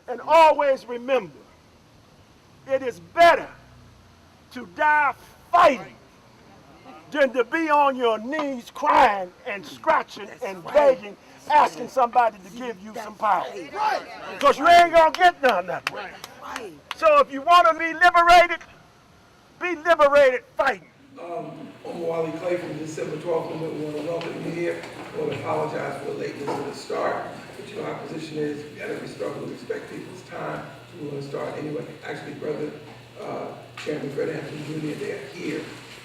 And always remember, it is better to die fighting than to be on your knees crying and scratching and begging, asking somebody to give you some power. Because you ain't going to get none of it. So if you want to be liberated fighting. I'm Wally Clay from December 12th, and we want to welcome you here. I want to apologize for the lateness of the start, but you know our position is we got to struggle to respect people's time, so we want to start anyway. Actually, Brother Chairman Fred Hampton Jr., they're here,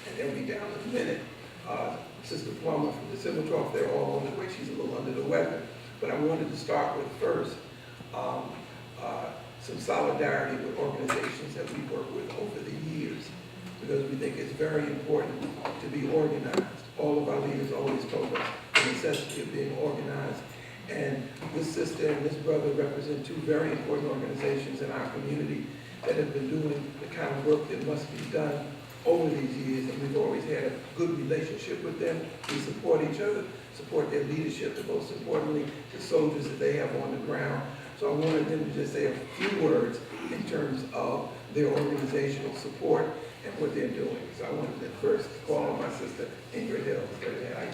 and they'll be down in a minute. Sister Plummer from December 12th, they're all on the way. She's a little under the weather. But I wanted to start with first some solidarity with organizations that we work with over the years, because we think it's very important to be organized. All of our leaders always told us the necessity of being organized. And this sister and this brother represent two very important organizations in our community that have been doing the kind of work that must be done over these years, and we've always had a good relationship with them. We support each other, support their leadership, and most importantly, the soldiers that they have on the ground. So I wanted them to just say a few words in terms of their organizational support and what they're doing. So I wanted to first call on my sister, Ingrid Hill. How you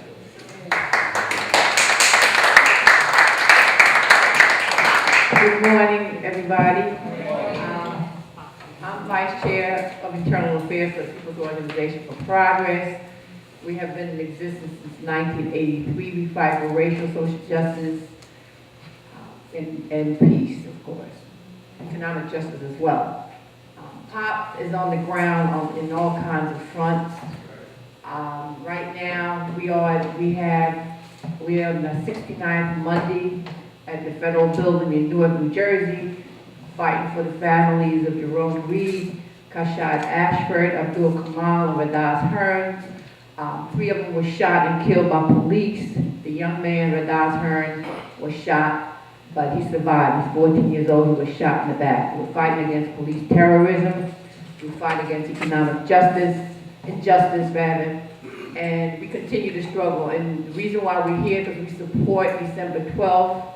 Good doing? morning, everybody. I'm Vice Chair of Internal Affairs for the People's Organization for Progress. We have been in existence since 1983. We fight for racial, social justice, and peace, of course. Economic justice as well. POP is on the ground in all kinds of fronts. Right now, we are on the 69th Monday at the Federal Building in Newark, New Jersey, fighting for the families of Jerome Reed, Kashad Ashford, Abdul Kamal, and Radaz Hearns. 3 of them were shot and killed by police. The young man, Radaz Hearns, was shot, but he survived. He's 14 years old. He was shot in the back. We're fighting against police terrorism. We fight against economic injustice rather, and we continue to struggle. And the reason why we're here is because we support December 12th,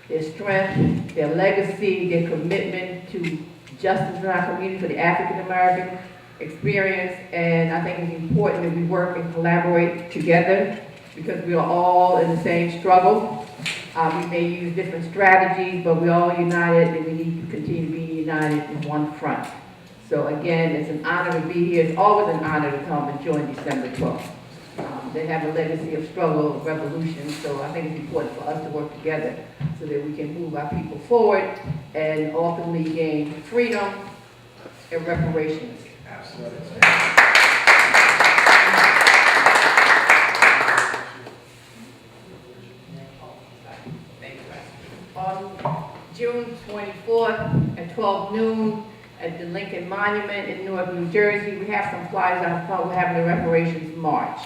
their strength, their legacy, their commitment to justice in our community for the African American experience. And I think it's important that we work and collaborate together because we are all in the same struggle. We may use different strategies, but we're all united, and we need to continue to be united in one front. So again, it's an honor to be here. It's always an honor to come and join December 12th. They have a legacy of struggle, of revolution, so I think it's important for us to work together so that we can move our people forward and ultimately gain freedom and reparations. Absolutely. On June 24th at 12 noon at the Lincoln Monument in Newark, New Jersey, we have some flyers out front. We're having the reparations march.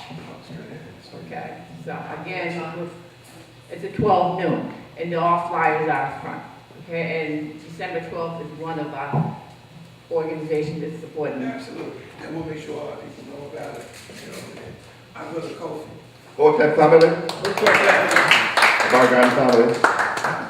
Okay, so again, it's at 12 noon, and there are flyers out front. Okay, and December 12th is one of our organizations that's supporting it. Absolutely. And we'll make sure our people know about it. You know, I'm with the Kofi. Hotel family, Bargan family,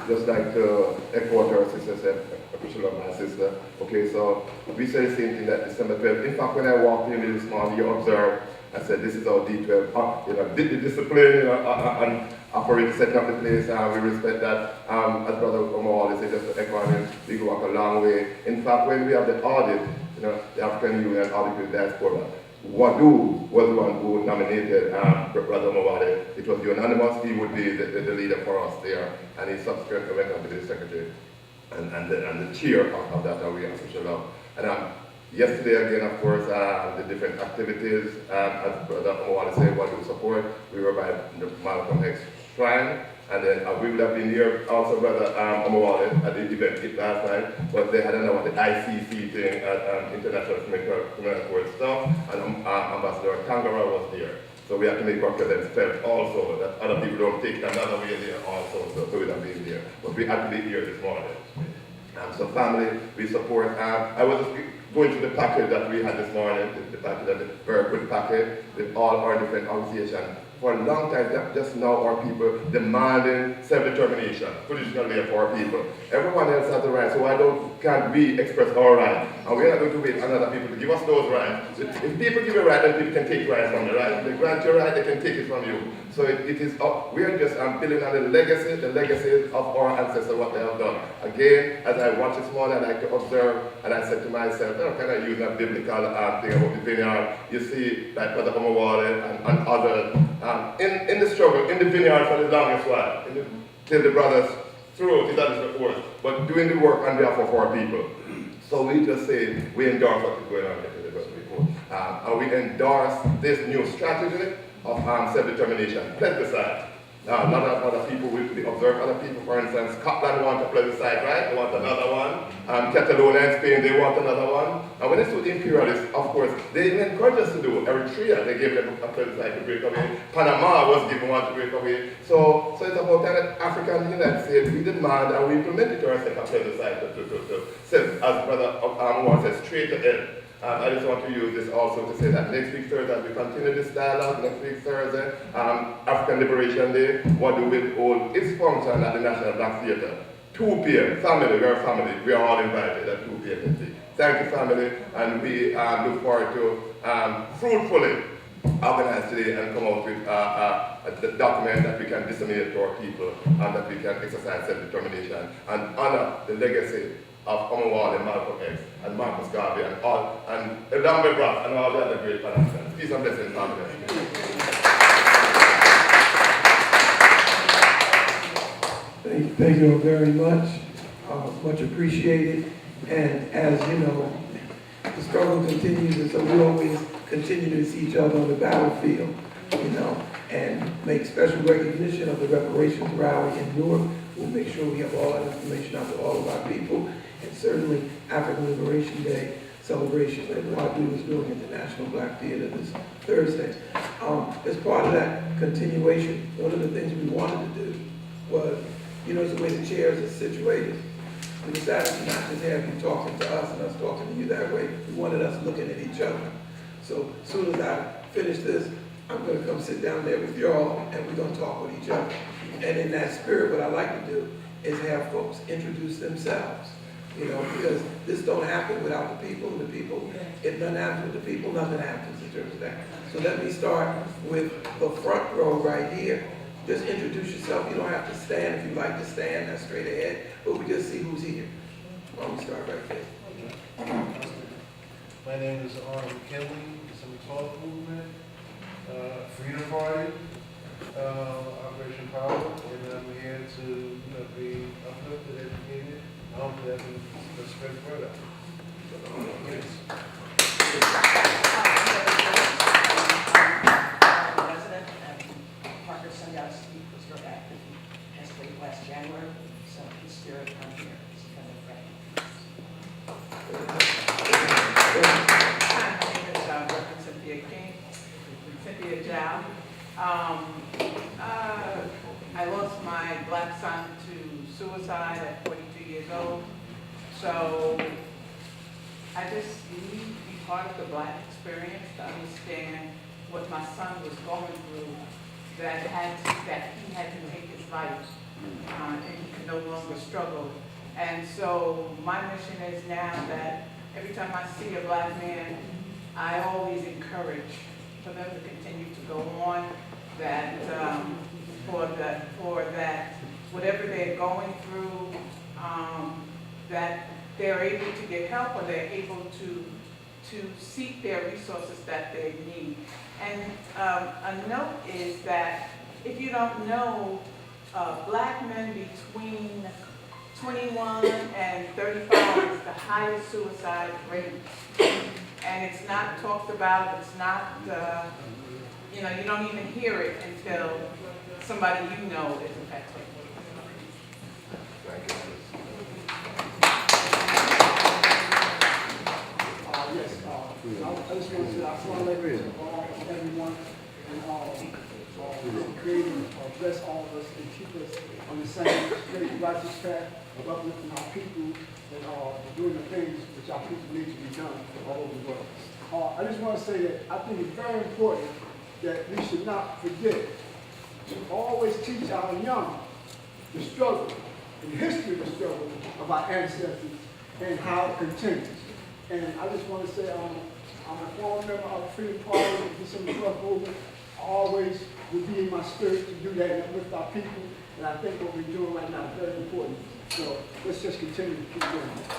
just like to echo what our sister said, appreciate my sister. Okay, so we say the same thing that December 12th. In fact, when I walked in this morning, you observed, I said, this is our D12, did the discipline, and operate, setting up the place, we respect that. As Brother Omar said, just to echo on him, we go back a long way. In fact, when we have the audit, the African Union audit the diaspora, Wadu was the one who nominated Brother Mawale. It was unanimous. He would be the leader for us there, and he subsequently went on to be the secretary and the chair of that, and we official love. And yesterday again, of course, the different activities, as Brother Mawale said, what we support. We were by the Malcolm X Shrine. And then we would have been here also, Brother Omawale, at the event last night, but they had another the ICC thing at International Criminal Court stuff, and Ambassador Tangara was there. So we have to make our presence felt also, that other people don't take another way there also, so we'd have been there. But we had to be here this morning. So family, we support. I was going through the package that we had this morning, the package, the very good package, with all our different organizations for a long time, just now our people demanding self-determination, traditional way for our people. Everyone else has the right, so why can't we express our right? And we're not going to wait on other people to give us those rights. If people give you a right, then people can take rights from you, right? If they grant you a right, they can take it from you. So it is up. We're just building on the legacy of our ancestors, what they have done. Again, as I watch this morning, I like to observe, and I said to myself, oh, can I use that biblical thing about the vineyard? You see, like Brother Omawale and others, in the struggle, in the vineyard for the longest while, till the brothers through it, that is the force, but doing the work on behalf of our people. So we just say, we endorse what is going on here to the people. And we endorse this new strategy of self-determination, plebiscite. A lot of other people will observe other people. For instance, Scotland want a plebiscite, right? They want another one. Catalonia in Spain, they want another one. And when it's with imperialists, of course, they even encourage us to do it. Eritrea, they gave them a plebiscite to break away. Panama was given one to break away. So it's about that African United States. We demand and we implement it to ourselves a plebiscite to as Brother Moore says, straight to end. I just want to use this also to say that next week Thursday, as we continue this dialogue, next week Thursday, African Liberation Day, what do we hold its function at the National Black Theatre. 2 p.m. Family, we are family. We are all invited at 2 p.m. Thank you, family, and we look forward to fruitfully organize today and come out with a document that we can disseminate to our people and that we can exercise self-determination and honor the legacy of Omawale and Malcolm X and Marcus Garvey and Lambert Ross and all the other great Pan-Africans. Peace and blessings, family. Thank you all very much. Much appreciated. And as you know, the struggle continues, and so we always continue to see each other on the battlefield, and make special recognition of the reparations rally in Newark. We'll make sure we have all that information out to all of our people, and certainly African Liberation Day celebration that Wadu is doing at the National Black Theatre this Thursday. As part of that continuation, one of the things we wanted to do was, the way the chairs are situated. We decided to not just have you talking to us and us talking to you that way. We wanted us looking at each other. So as soon as I finish this, I'm going to come sit down there with y'all and we're going to talk with each other. And in that spirit, what I like to do is have folks introduce themselves. Because this don't happen without the people, and the people, if nothing happens with the people, nothing happens in terms of that. So let me start with the front row right here. Just introduce yourself. You don't have to stand. If you like to stand, that's straight ahead. But we just see who's here. Why don't we start right there? My name is Arnold McKinley. It's a Talk Movement, Freedom Party, Operation Power, and I'm here to be uplifted, educated, and hopefully I can spread the word out. Resident and Parker sent out Steve was very active last January, so his spirit I'm here. He's kind of friend. Hi, my name is Dr. Cynthia King, Cynthia Zhao. I lost my black son to suicide at 42 years old, so I just need to be part of the black experience to understand what my son was going through, that he had to take his life, and he could no longer struggle. And so my mission is now that every time I see a black man, I always encourage for them to continue to go on, that for that whatever they're going through, that they're able to get help, or they're able to seek their resources that they need. And a note is that if you don't know, black men between 21 and 35 is the highest suicide rate. And it's not talked about, it's not, you don't even hear it until somebody you know is affected. Thank you. Yes, I just want to say, I want to let everyone and creating bless all of us and keep us on the same straight righteous path of uplifting our people and doing the things which our people need to be done all over the world. I just want to say that I think it's very important that we should not forget to always teach our young the struggle, the history of the struggle of our ancestors and how it continues. And I just want to say, I'm a former member of the Freedom Party, the December 12th movement. I always would be in my spirit to do that and uplift our people. And I think what we're doing right now is very important. So let's just continue to keep doing it.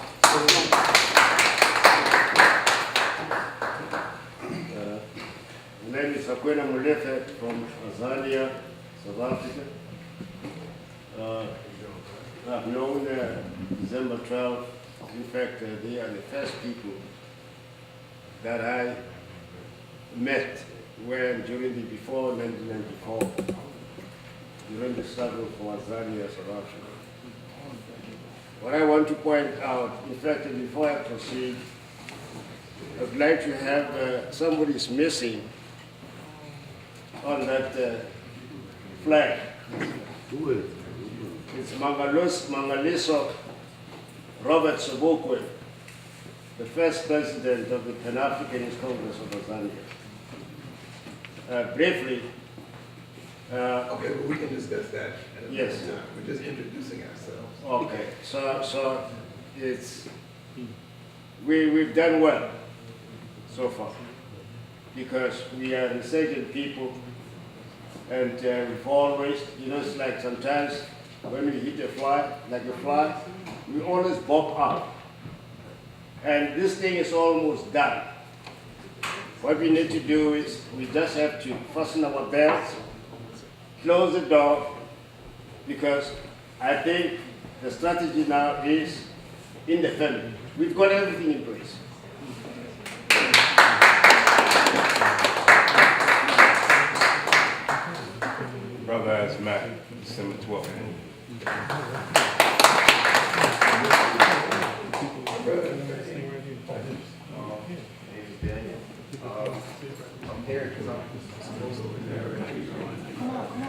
My name is Akwena Mulefe from Tanzania, South Africa. I've known December 12th. In fact, they are the first people that I met when during before 1994, during the struggle for Tanzania, South Africa. What I want to point out, in fact, before I proceed, I'd like to have somebody is missing on that flag. Who is? It's Mangaliso Robert Sobukwe, the first president of the Pan-Africanist Congress of Tanzania. Briefly, Okay, well, we can discuss that at Yes. another time. We're just introducing ourselves. okay, so it's, we've done well so far because we are insurgent people and we've always, it's like sometimes when we hit a fly, we always bob up. And this thing is almost done. What we need to do is we just have to fasten our belts, close the door, because I think the strategy now is in the family. We've got everything in place. Brother as Matt, December 12th. I'm here because I'm supposed to be there.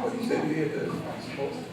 What you said you here because I'm supposed to?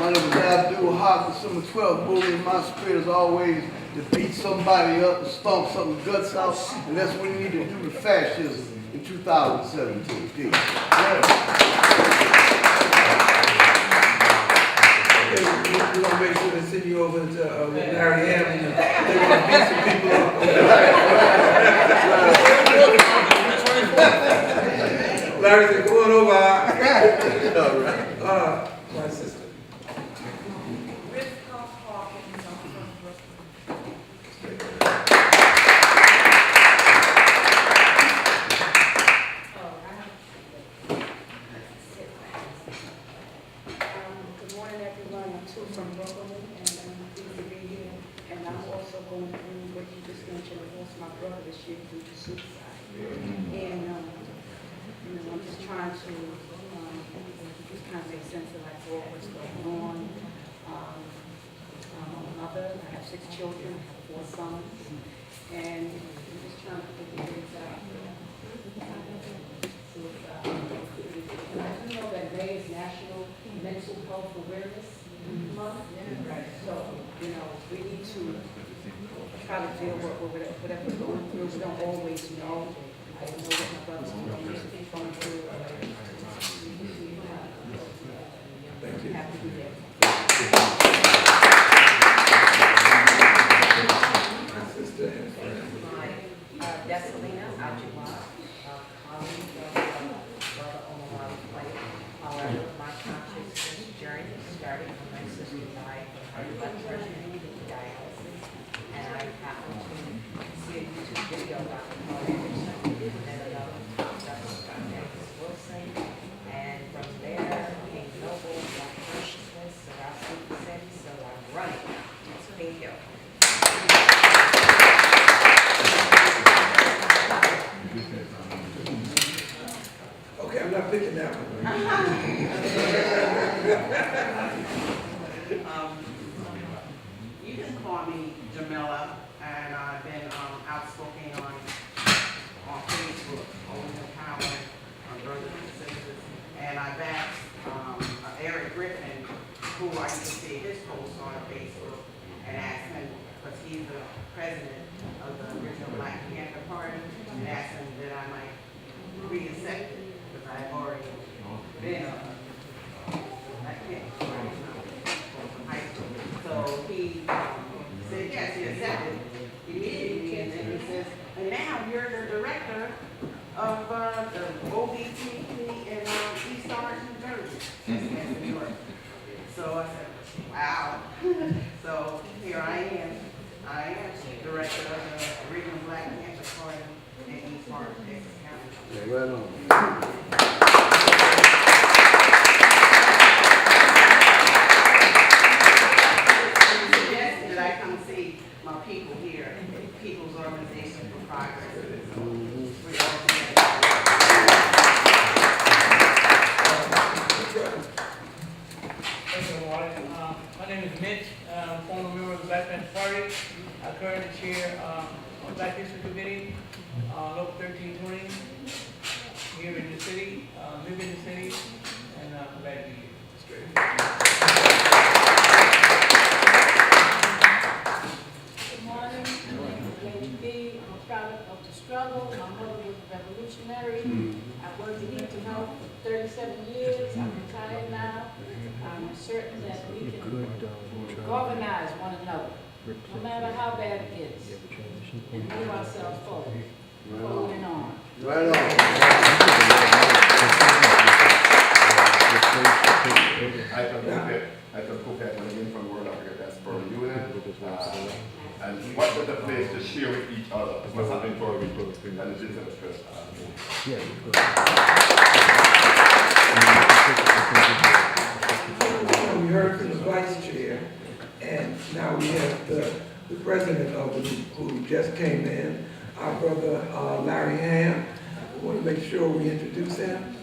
My name is Abdul Haq, December 12th movement. My spirit is always to beat somebody up and stomp some guts out, and that's what we need to do with fascism in 2017. Peace. Okay, we're gonna make sure to send you over to Larry Hampton. They're gonna beat some people up. Larry said, "Go on over." All right. My sister. Good morning, everyone. I'm Sue from Brooklyn, and I'm pleased to be here. And I'm also going through what you just mentioned. I lost my brother this year due to suicide. And, I'm just trying to just kind of make sense of like what's going on. I'm a mother. I have 6 children. I have 4 sons. And I'm just trying to figure things out. And I do know that May is National Mental Health Awareness Month. So, we need to try to deal with whatever we're going through. We don't always know. I know what my brother's going through. Thank you. Have to be there. My sister and friend. Desalina Ajua, colleague of Brother Omar White. However, my consciousness journey started when my sister died of blood pressure and dialysis. And I happened to see a You can call me Jamila, and I've been outspoken on Facebook, over the counter, on brothers and sisters, and I've asked Eric Griffin, who I used to see his posts on Facebook, and asked him, because he's the president of the original Black Panther Party, and asked him that I might reaccept it, because I've already been Black Panther Party from high school. So he said yes, he accepted immediately, and then he says, and now you're the director of the OBT in East Orange, New Jersey. That's New York. So I said, wow. So here I am. I am director of the Regional Black Panther Party in East Orange, Texas County. Yeah, right on. Suggested that I come see my people here, People's Organization for Progress. We all My name is Mitch, former member of the Black Panther Party. I currently chair the Black History Committee, Local 1320, here in the city, live in the city, and I'm glad to be here. Good morning, I'm Lady B. I'm a product of the struggle. My mother was a revolutionary. I worked in mental health for 37 years. I'm retired now. I'm certain that we can organize one another, no matter how bad it is, and move ourselves forward and on. Right on. I can cook that again from World Africa Diaspora Union. And what better place to share with each other? What's happening for me? And the citizen stress. We heard from the vice chair, and now we have the president of the who just came in, our brother Larry Ham. We want to make sure we introduce him.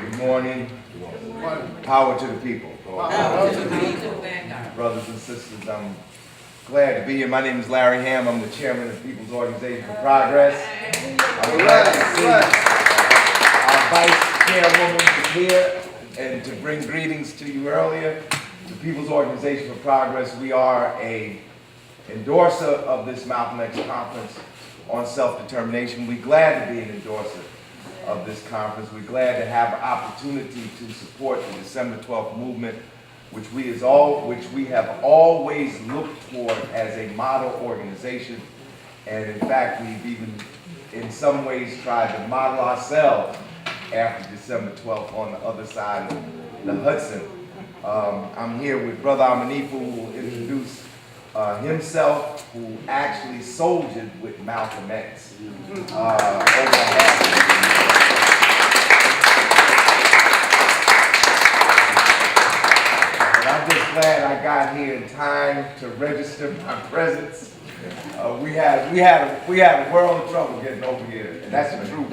Good morning. Power to the people. Brothers and sisters, I'm glad to be here. My name is Larry Ham. I'm the chairman of the People's Organization for Progress. I'm glad to see our vice chairwoman is here and to bring greetings to you earlier. The People's Organization for Progress, we are a endorser of this Malcolm X conference on self-determination. We're glad to be an endorser of this conference. We're glad to have an opportunity to support the December 12th movement, which we have always looked toward as a model organization. And in fact, we've even in some ways tried to model ourselves after December 12th on the other side of the Hudson. I'm here with Brother Amanifu, who will introduce himself, who actually soldiered with Malcolm X over I'm just glad I got here in time to register my presence. We had a world of trouble getting over here, and that's the truth.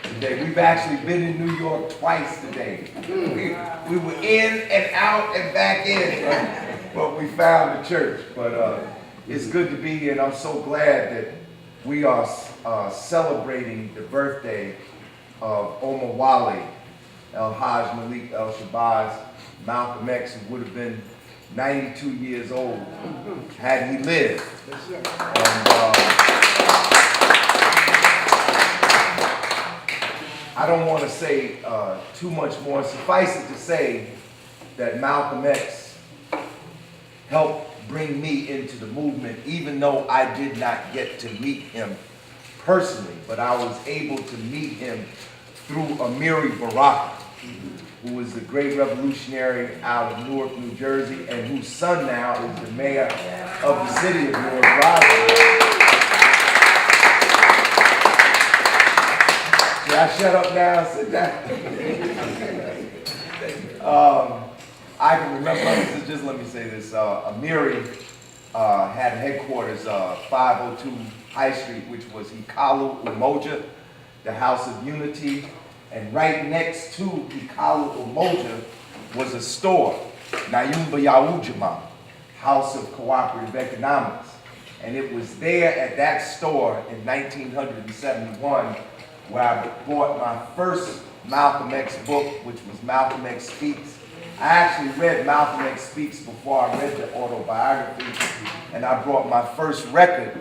Today, we've actually been in New York twice today. We were in and out and back in, but we found the church. But it's good to be here, and I'm so glad that we are celebrating the birthday of Omar Wali, El Haj Malik El Shabazz, Malcolm X, who would have been 92 years old had he lived. And, I don't want to say too much more. Suffice it to say that Malcolm X helped bring me into the movement, even though I did not get to meet him personally, but I was able to meet him through Amiri Baraka, who was the great revolutionary out of Newark, New Jersey, and whose son now is the mayor of the city of Newark, Should I shut up now? Sit down. I can remember, just let me say this, Amiri had headquarters 502 High Street, which was Hikalu Umoja, the House of Unity. And right next to Hikalu Umoja was a store, Nayumba Yaujama, House of Cooperative Economics. And it was there at that store in 1971 where I bought my first Malcolm X book, which was Malcolm X Speaks. I actually read Malcolm X Speaks before I read the autobiography, and I brought my first record,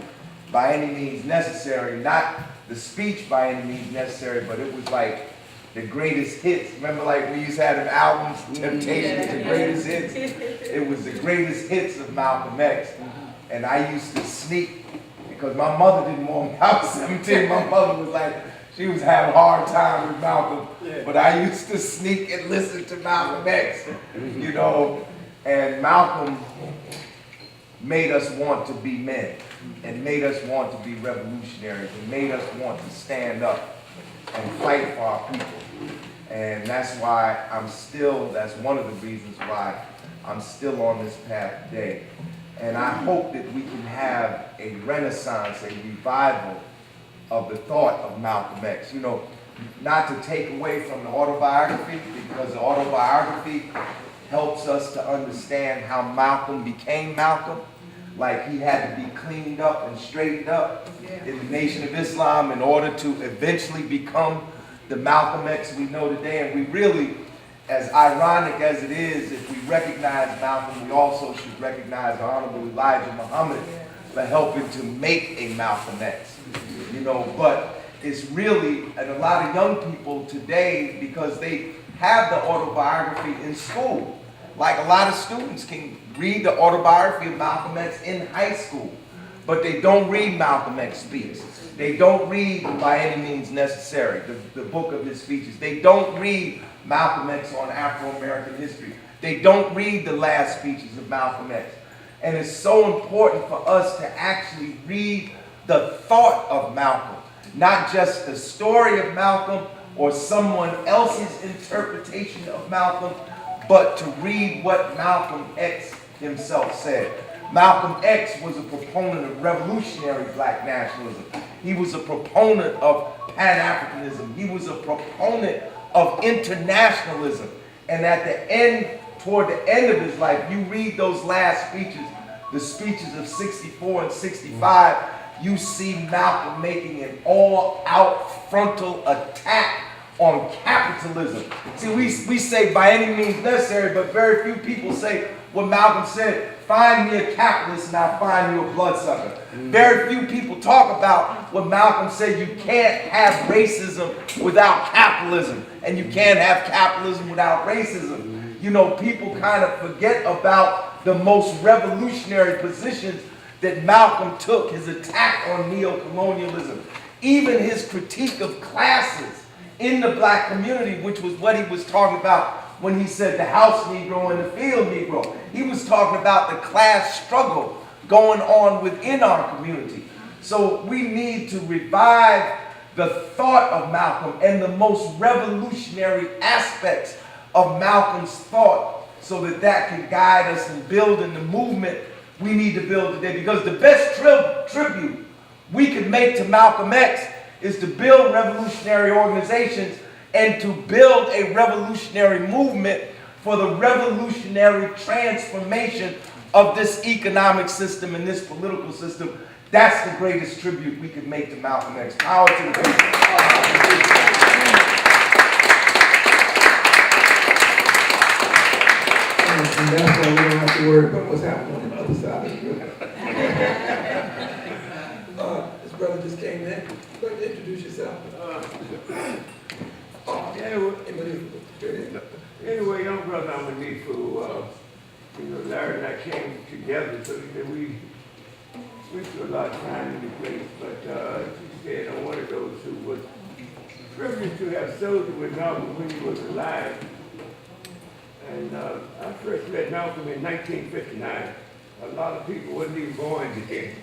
By Any Means Necessary, not the speech By Any Means Necessary, but it was like the greatest hits. Remember, like we used to have them albums, Temptations, the greatest hits. It was the greatest hits of Malcolm X. And I used to sneak, because my mother didn't want me. I was 17, my mother was like, she was having a hard time with Malcolm. But I used to sneak and listen to Malcolm X, you know. And Malcolm made us want to be men, and made us want to be revolutionaries, and made us want to stand up and fight for our people. And that's why that's one of the reasons why I'm still on this path today. And I hope that we can have a renaissance, a revival of the thought of Malcolm X. You know, not to take away from the autobiography, because the autobiography helps us to understand how Malcolm became Malcolm. Like he had to be cleaned up and straightened up in the Nation of Islam in order to eventually become the Malcolm X we know today. And we really, as ironic as it is, if we recognize Malcolm, we also should recognize the Honorable Elijah Muhammad for helping to make a Malcolm X. You know, but it's really, and a lot of young people today, because they have the autobiography in school, like a lot of students can read the autobiography of Malcolm X in high school, but they don't read Malcolm X Speaks. They don't read By Any Means Necessary, the book of his speeches. They don't read Malcolm X on Afro-American history. They don't read the last speeches of Malcolm X. And it's so important for us to actually read the thought of Malcolm, not just the story of Malcolm or someone else's interpretation of Malcolm, but to read what Malcolm X himself said. Malcolm X was a proponent of revolutionary black nationalism. He was a proponent of Pan-Africanism. He was a proponent of internationalism. And at the end, toward the end of his life, you read those last speeches, the speeches of 64 and 65, you see Malcolm making an all-out frontal attack on capitalism. See, we say by any means necessary, but very few people say what Malcolm said, find me a capitalist and I'll find you a bloodsucker. Very few people talk about what Malcolm said, you can't have racism without capitalism, and you can't have capitalism without racism. You know, people kind of forget about the most revolutionary positions that Malcolm took, his attack on neo-colonialism, even his critique of classes in the black community, which was what he was talking about when he said the house Negro and the field Negro. He was talking about the class struggle going on within our community. So we need to revive the thought of Malcolm and the most revolutionary aspects of Malcolm's thought so that that can guide us and build in the movement we need to build today. Because the best tribute we can make to Malcolm X is to build revolutionary organizations and to build a revolutionary movement for the revolutionary transformation of this economic system and this political system. That's the greatest tribute we can make to Malcolm X. Power to the people. And that's why we don't have to worry about what's happening on the other side of the river. This brother just came in. Go ahead and introduce yourself. Anyway, young brother, I'm gonna need for, Larry and I came together so that we spent a lot of time in the place, but he said I'm one of those who was privileged to have soldiered with Malcolm when he was alive. And I first met Malcolm in 1959. A lot of people wasn't even born then.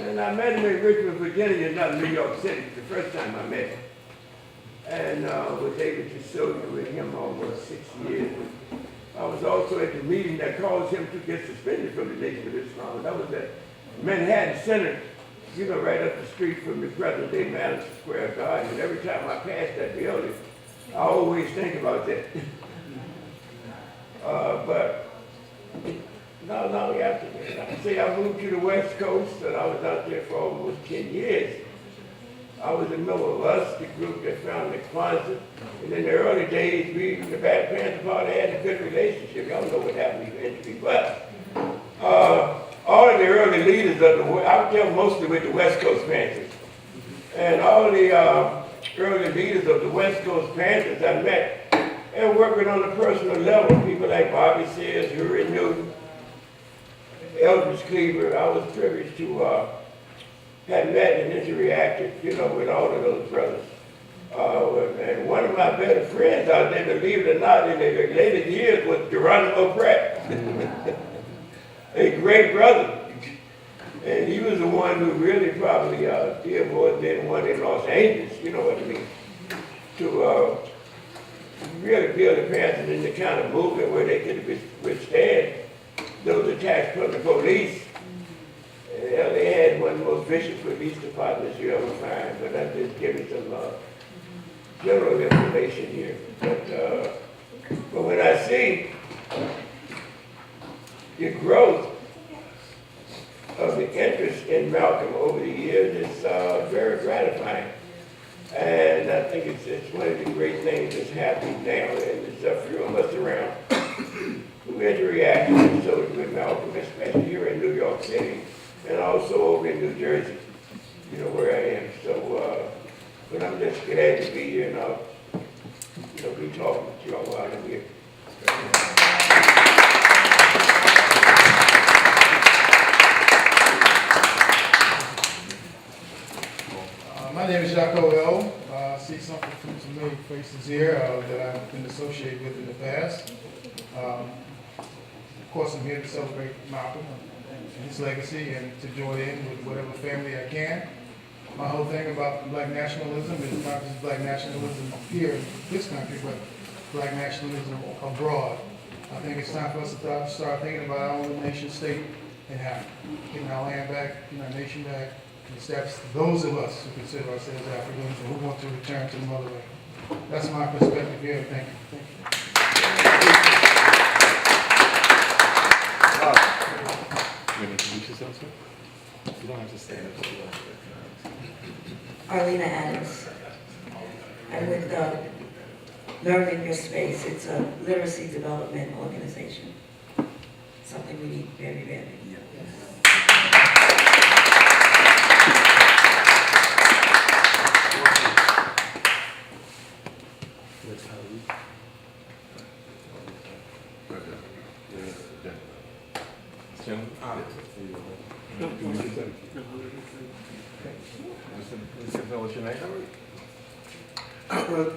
And I met him in Richmond, Virginia, not New York City, the first time I met him. And was able to soldier with him almost 6 years. I was also at the meeting that caused him to get suspended from the Nation of Islam. That was at Manhattan Center, you know, right up the street from the present day Madison Square Garden. And every time I pass that building, I always think about that. But not long after that, I moved to the West Coast, and I was out there for almost 10 years. I was a member of us, the group that founded Kwanzaa. And in the early days, we, the Black Panther Party, had a good relationship. Y'all know what happened eventually. But all of the early leaders of the, I would tell mostly with the West Coast Panthers. And all the early leaders of the West Coast Panthers I met and working on a personal level. People like Bobby Sears, Huey Newton, Eldridge Cleaver. I was privileged to have met and interacted, you know, with all of those brothers. And one of my better friends out there, believe it or not, in the later years was Geronimo Pratt, a great brother. And he was the one who really probably did more than anyone in Los Angeles, you know what I mean, to really build the Panthers in the kind of movement where they could withstand those attacks from the police. They had one of the most vicious police departments you ever find, but I'm just giving some general information here. But when I see the growth of the interest in Malcolm over the years, it's very gratifying. And I think it's one of the great things that's happening now. And there's a few of us around who interact with Malcolm, especially here in New York City, and also over in New Jersey, you know, where I am. So, but I'm just glad to be here, and I'll, you know, be talking with you all while I'm here. My name is Jaco L. I see some familiar faces here that I've been associated with in the past. Of course, I'm here to celebrate Malcolm and his legacy and to join in with whatever family I can. My whole thing about black nationalism is not just black nationalism here in this country, but black nationalism abroad. I think it's time for us to start thinking about our own nation state and how getting our land back, getting our nation back. Establish those of us who consider ourselves Africans and who want to return to the motherland. That's my perspective here. Thank you. Thank you. You want to introduce yourself, sir? You don't have to stand up. Arlena Adams. I'm with Learn in Your Space. It's a literacy development organization. Something we need very badly. What's your name?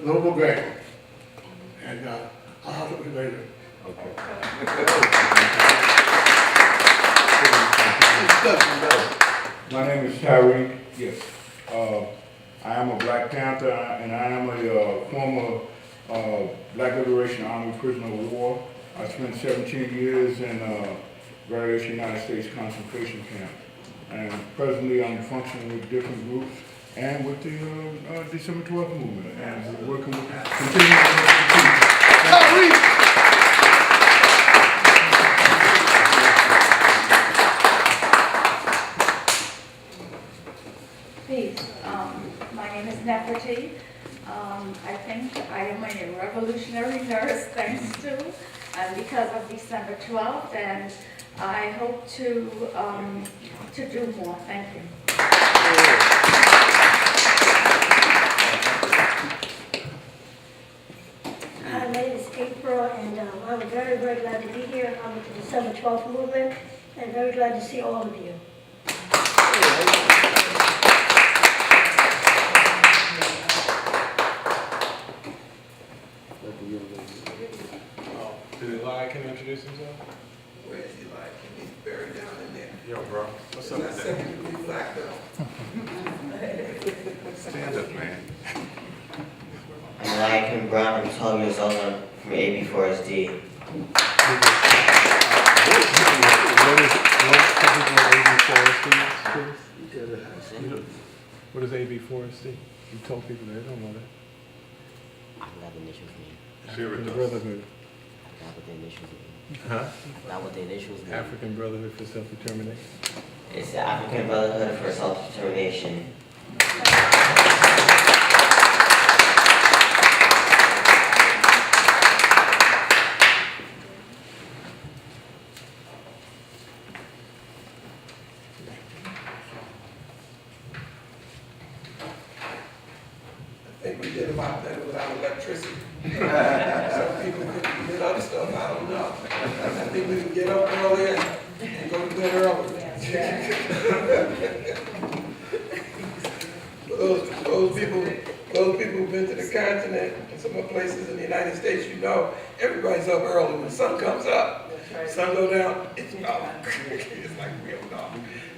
Noble Grant. And I'll have to later. Okay. My name is Tyreek. Yes. I am a Black Panther, and I am a former Black Liberation Army prisoner of war. I spent 17 years in various United States concentration camps. And presently I'm functioning with different groups and with the December 12th movement. And we're working with continuing to Peace. My name is Nefertiti. I think I am a revolutionary nurse, thanks to and because of December 12th, and I hope to do more. Thank you. My name is April, and I'm very, very glad to be here. I'm with the December 12th movement, and very glad to see all of you. Did Eli can introduce himself? Where's Eli? He's buried down in there. Yo, bro. What's up Not with that? second-degree black belt. Stand up, man. I'm Eliakim Brown. I'm 12 years old. I'm from AB4SD. tell people what AB4SD is? What is AB4SD? You told people they don't know that. I forgot the initials mean. African Brotherhood. I forgot what the initials mean. Huh? Not what the initials mean. African Brotherhood for Self-Determination. It's the African Brotherhood for Self-Determination. I think we did a lot better without electricity. Some people did other stuff, I don't know. I think we can get up earlier and go to bed earlier. For those people who've been to the continent and some of the places in the United States, you know, everybody's up early. When the sun comes up, sun go down, it's dark. It's like real dark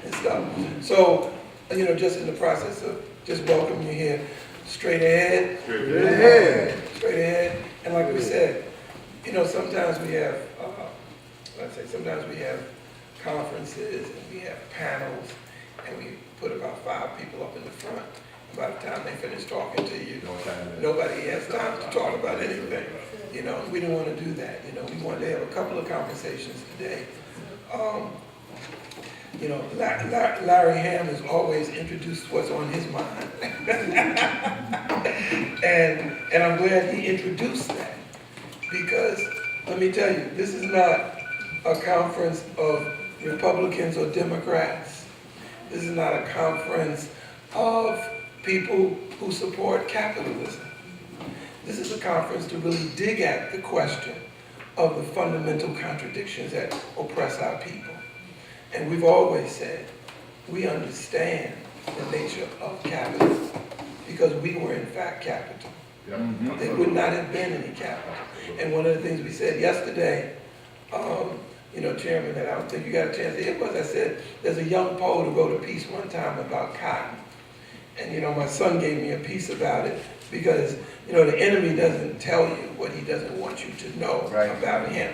and stuff. So, you know, just in the process of just welcoming you here, straight ahead. Straight ahead. And like we said, you know, sometimes we have, sometimes we have conferences and we have panels and we put about 5 people up in the front. And by the time they finish talking to you, nobody has time to talk about anything. You know, we didn't want to do that. You know, we wanted to have a couple of conversations today. You know, Larry Ham has always introduced what's on his mind. and I'm glad he introduced that, because let me tell you, this is not a conference of Republicans or Democrats. This is not a conference of people who support capitalism. This is a conference to really dig at the question of the fundamental contradictions that oppress our people. And we've always said, we understand the nature of capitalism because we were in fact capital. There would not have been any capital. And one of the things we said yesterday, you know, Chairman, that I don't think you got a chance to hear was, I said, there's a young poet who wrote a piece one time about cotton. And, you know, my son gave me a piece about it because, you know, the enemy doesn't tell you what he doesn't want you to know about him.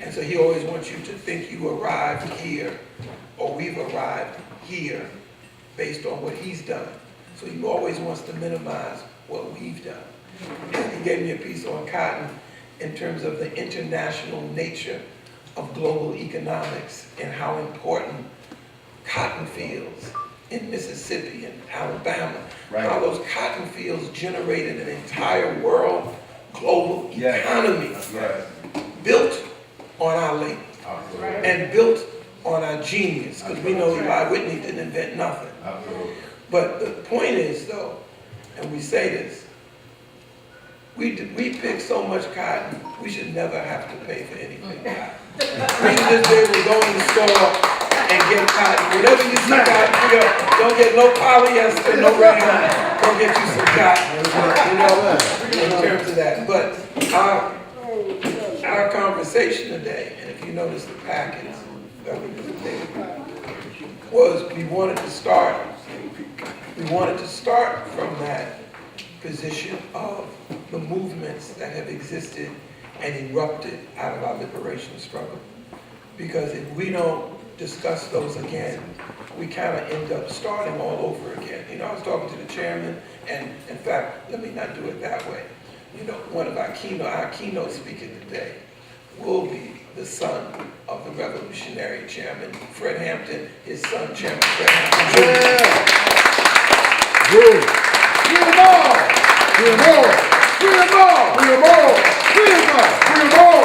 And so he always wants you to think you arrived here or we've arrived here based on what he's done. So he always wants to minimize what we've done. And he gave me a piece on cotton in terms of the international nature of global economics and how important cotton fields in Mississippi and Alabama, how those cotton fields generated an entire world global economy built on our labor and built on our genius, because we know Eli Whitney didn't invent nothing. But the point is, though, and we say this, we pick so much cotton, we should never have to pay for anything. We should just be able to go in the store and get cotton. Whenever you see cotton, don't get no polyester, no rayon. Go get you some cotton, you know, in terms of that. But our conversation today, and if you notice the packets that we put there, was we wanted to start from that position of the movements that have existed and erupted out of our liberation struggle. Because if we don't discuss those again, we kind of end up starting all over again. You know, I was talking to the chairman, and in fact, let me not do it that way. You know, one of our keynote speaker today will be the son of the revolutionary chairman, Fred Hampton, his son, Chairman Fred Hampton Jr. Good. Free them all! Free them all! Free them all! Free them all! Free them all! Free them all!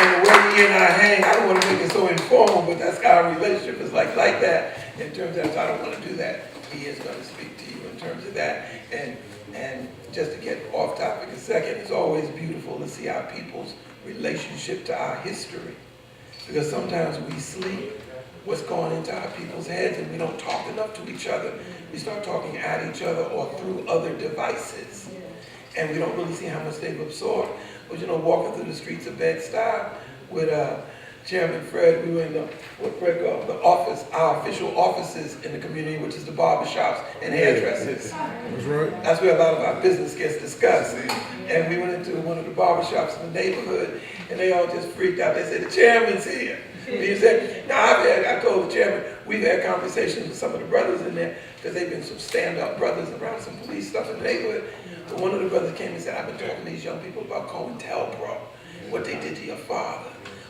And the way he and I hang, I don't want to make it so informal, but that's how our relationship is like that. In terms of, I don't want to do that. He is going to speak to you in terms of that. And just to get off topic a second, it's always beautiful to see our people's relationship to our history. Because sometimes we sleep what's going into our people's heads and we don't talk enough to each other. We start talking at each other or through other devices. And we don't really see how much they've absorbed. But you know, walking through the streets of Bed-Stuy with Chairman Fred, we were in what Fred called the office, our official offices in the community, which is the barbershops and hairdressers. That's right. That's where a lot of our business gets discussed. And we went into one of the barbershops in the neighborhood, and they all just freaked out. They said, the chairman's here. He said, now I told the chairman, we've had conversations with some of the brothers in there, because they've been some stand-up brothers around some police stuff in the neighborhood. But one of the brothers came and said, I've been talking to these young people about COINTELPRO, what they did to your father,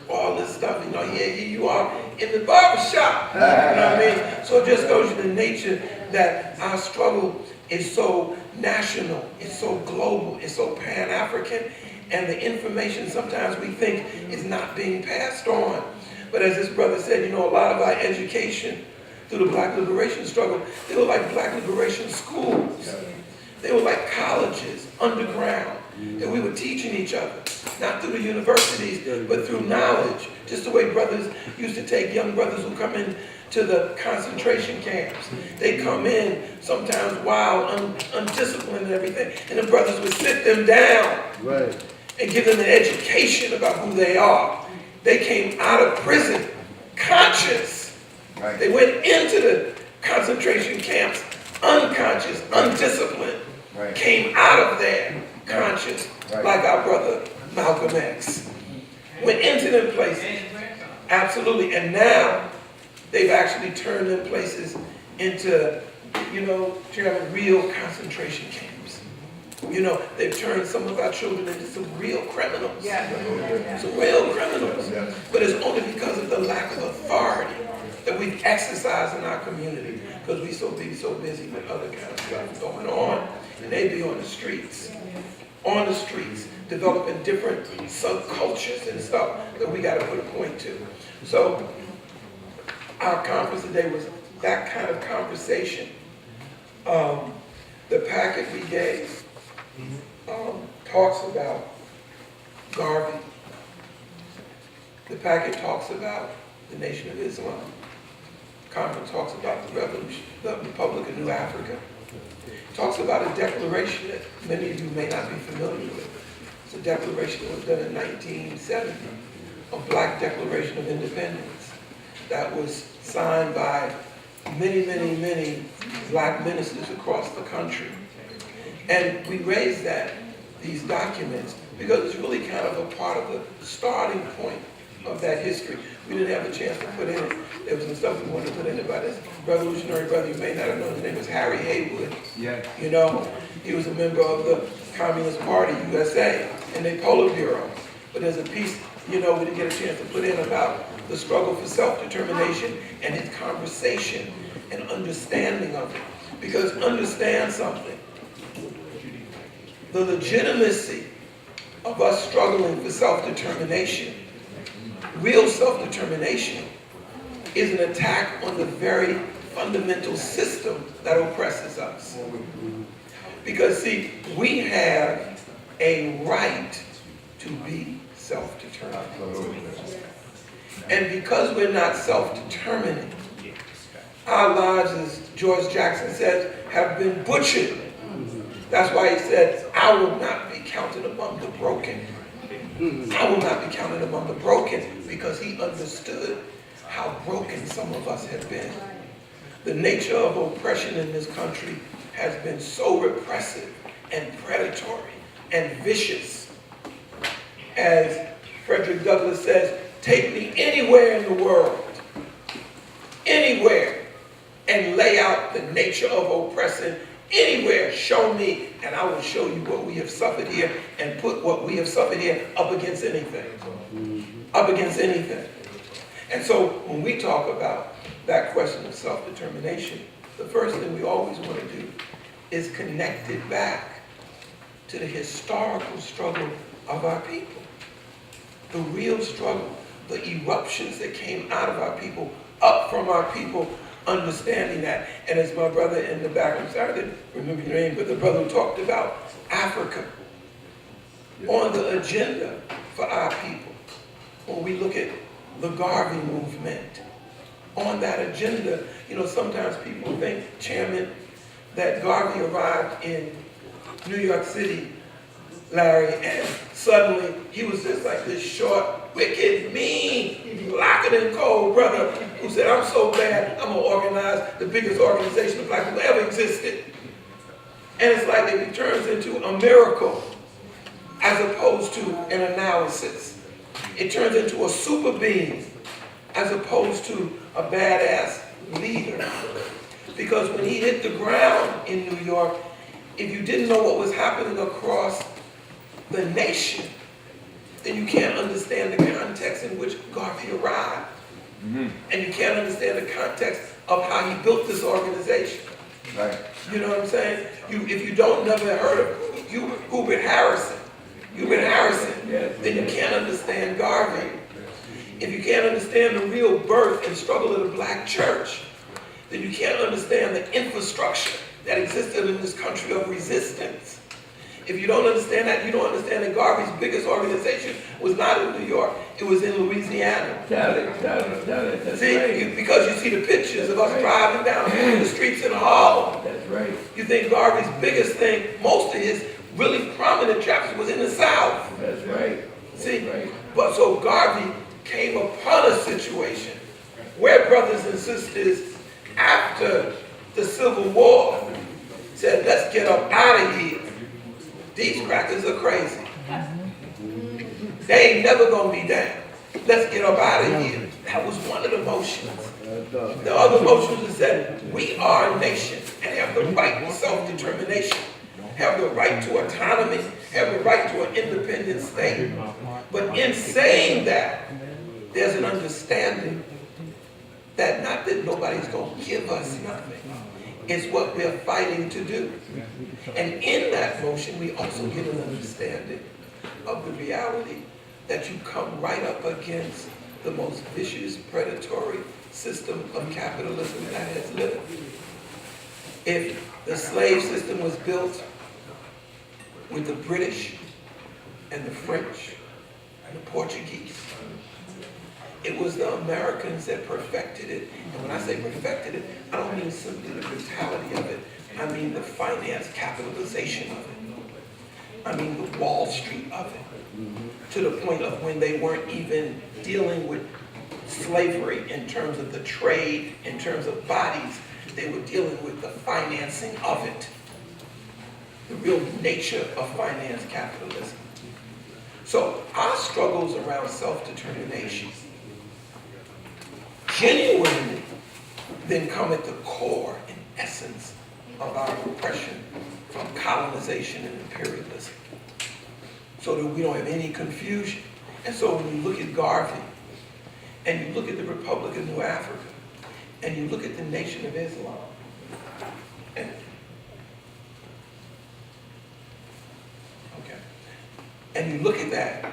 all this stuff, you know, here you are in the barbershop, you know what I mean? So it just goes to the nature that our struggle is so national, it's so global, it's so Pan-African, and the information sometimes we think is not being passed on. But as this brother said, you know, a lot of our education through the Black liberation struggle, they were like Black liberation schools. They were like colleges, underground, that we were teaching each other, not through the universities, but through knowledge. Just the way brothers used to take young brothers who come in to the concentration camps. They come in sometimes wild, undisciplined and everything, and the brothers would sit them down and give them an education about who they are. They came out of prison conscious. They went into the concentration camps unconscious, undisciplined, came out of there conscious, like our brother Malcolm X. Went into them places, absolutely, and now they've actually turned them places into, you know, real concentration camps. You know, they've turned some of our children into some real criminals. Some real criminals. But it's only because of the lack of authority that we've exercised in our community, because we so busy with other kind of stuff going on, and they be on the streets, developing different subcultures and stuff that we got to put a point to. So our conference today was that kind of conversation. The packet we gave talks about Garvey. The packet talks about the Nation of Islam. Conference talks about the revolution, the Republic of New Africa. It talks about a declaration that many of you may not be familiar with. It's a declaration that was done in 1970, a Black Declaration of Independence that was signed by many Black ministers across the country. And we raised these documents because it's really kind of a part of the starting point of that history. We didn't have a chance to put in it. There was some stuff we wanted to put in it by this revolutionary brother. You may not have known his name was Harry Haywood. You know, he was a member of the Communist Party, USA, and the Politburo. But there's a piece, you know, we didn't get a chance to put in about the struggle for self-determination and his conversation and understanding of it. Because understand something, the legitimacy of us struggling for self-determination, real self-determination, is an attack on the very fundamental system that oppresses us. Because see, we have a right to be self-determined. And because we're not self-determining, our lives, as George Jackson says, have been butchered. That's why he said, I will not be counted among the broken. I will not be counted among the broken, because he understood how broken some of us have been. The nature of oppression in this country has been so repressive and predatory and vicious. As Frederick Douglass says, take me anywhere in the world, anywhere, and lay out the nature of oppressing anywhere. Show me, and I will show you what we have suffered here, and put what we have suffered here up against anything. Up against anything. And so when we talk about that question of self-determination, the first thing we always want to do is connect it back to the historical struggle of our people. The real struggle, the eruptions that came out of our people, up from our people, understanding that. And as my brother in the back, I'm sorry I didn't remember your name, but the brother who talked about Africa on the agenda for our people. When we look at the Garvey movement, on that agenda, you know, sometimes people think, Chairman, that Garvey arrived in New York City, Larry, and suddenly he was just like this short, wicked, mean, blacker than cold brother who said, I'm so bad, I'm gonna organize the biggest organization of black people ever existed. And it's like it turns into a miracle as opposed to an analysis. It turns into a super being as opposed to a badass leader. Because when he hit the ground in New York, if you didn't know what was happening across the nation, then you can't understand the context in which Garvey arrived. And you can't understand the context of how he built this organization. Right. You know what I'm saying? If you don't never heard of Hubert Harrison, then you can't understand Garvey. If you can't understand the real birth and struggle of the black church, then you can't understand the infrastructure that existed in this country of resistance. If you don't understand that, you don't understand that Garvey's biggest organization was not in New York, it was in Louisiana. See, because you see the pictures of us driving down the streets in Harlem. That's right. You think Garvey's biggest thing, most of his really prominent chapters was in the South. That's right. See, but so Garvey came upon a situation where brothers and sisters, after the Civil War, said, let's get up out of here. These crackers are crazy. They ain't never gonna be down. Let's get up out of here. That was one of the motions. The other motions is that we are a nation and have the right to self-determination, have the right to autonomy, have the right to an independent state. But in saying that, there's an understanding that not that nobody's gonna give us nothing. It's what we're fighting to do. And in that motion, we also get an understanding of the reality that you come right up against the most vicious, predatory system of capitalism that has lived. If the slave system was built with the British and the French and the Portuguese, it was the Americans that perfected it. And when I say perfected it, I don't mean simply the brutality of it. I mean the finance capitalization of it. I mean the Wall Street of it. To the point of when they weren't even dealing with slavery in terms of the trade, in terms of bodies, they were dealing with the financing of it. The real nature of finance capitalism. So our struggles around self-determination genuinely then come at the core and essence of our oppression from colonization and imperialism, so that we don't have any confusion. And so when you look at Garvey, and you look at the Republic of New Africa, and you look at the Nation of Islam, and you look at that,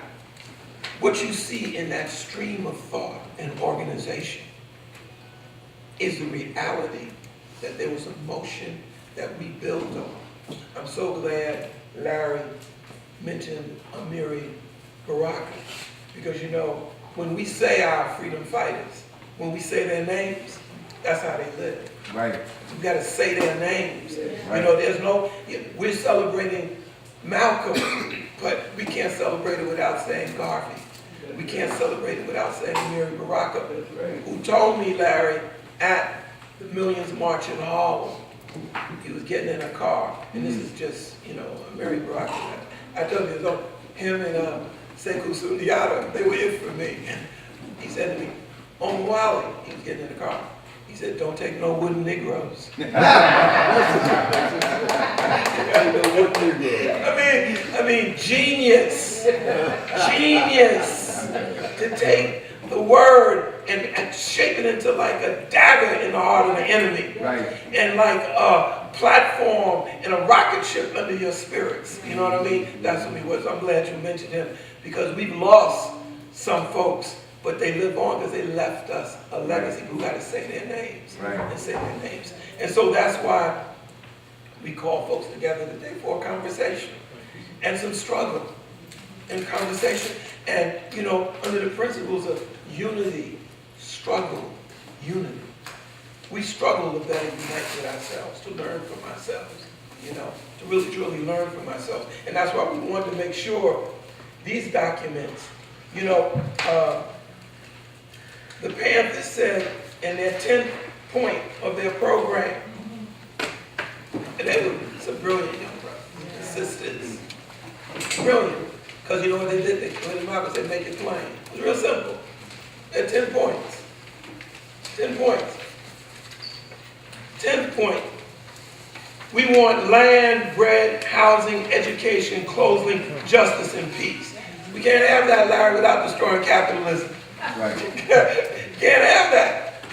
what you see in that stream of thought and organization is the reality that there was a motion that we built on. I'm so glad Larry mentioned Amiri Baraka, because you know, when we say our freedom fighters, when we say their names, that's how they live. Right. We got to say their names. Right. You know, there's no, we're celebrating Malcolm, but we can't celebrate it without saying Garvey. We can't celebrate it without saying Amiri Baraka, who told me, Larry, at the Millions March in Harlem, he was getting in a car, and this is just, you know, Amiri Baraka. I told you, him and Sekou Sundiata, they were it for me. He said to me, on Wally, he was getting in the car. He said, don't take no wooden Negroes. I mean, genius to take the word and shape it into like a dagger in the heart of the enemy. Right. And like a platform and a rocket ship under your spirits. You know what I mean? That's what he was. I'm glad you mentioned him, because we've lost some folks, but they live on because they left us a legacy. We got to say their names. Right. And say their names. And so that's why we call folks together today for a conversation and some struggle and conversation. And, you know, under the principles of unity, struggle, unity. We struggle to better unite with ourselves, to learn from ourselves, you know, to really truly learn from ourselves. And that's why we wanted to make sure these documents, you know, the Panthers said in their 10th point of their program, and they were some brilliant young brothers and sisters, brilliant, Because you know what they did? They put them out and said, make it plain. It was real simple. They had 10 points. 10 points. 10th point. We want land, bread, housing, education, clothing, justice, and peace. We can't have that, Larry, without destroying capitalism. Right. Can't have that.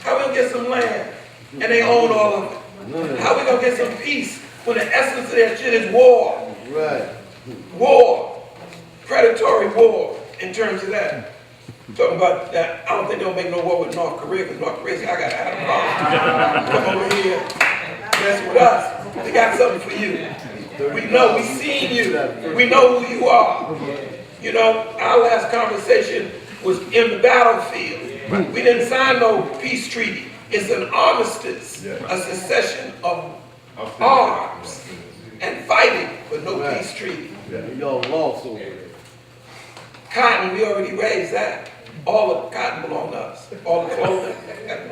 How we gonna get some land and they own all of it? How we gonna get some peace when the essence of that shit is war? Right. War. Predatory war in terms of that. Talking about that, I don't think they'll make no war with North Korea, because North Korea said, I got a problem. Come over here, mess with us. We got something for you. We know, we seen you. We know who you are. You know, our last conversation was in the battlefield. We didn't sign no peace treaty. It's an armistice, a cessation of arms and fighting, but no peace treaty. Y'all lost over there. Cotton, we already raised that. All of the cotton belonged to us. All the clothing belonged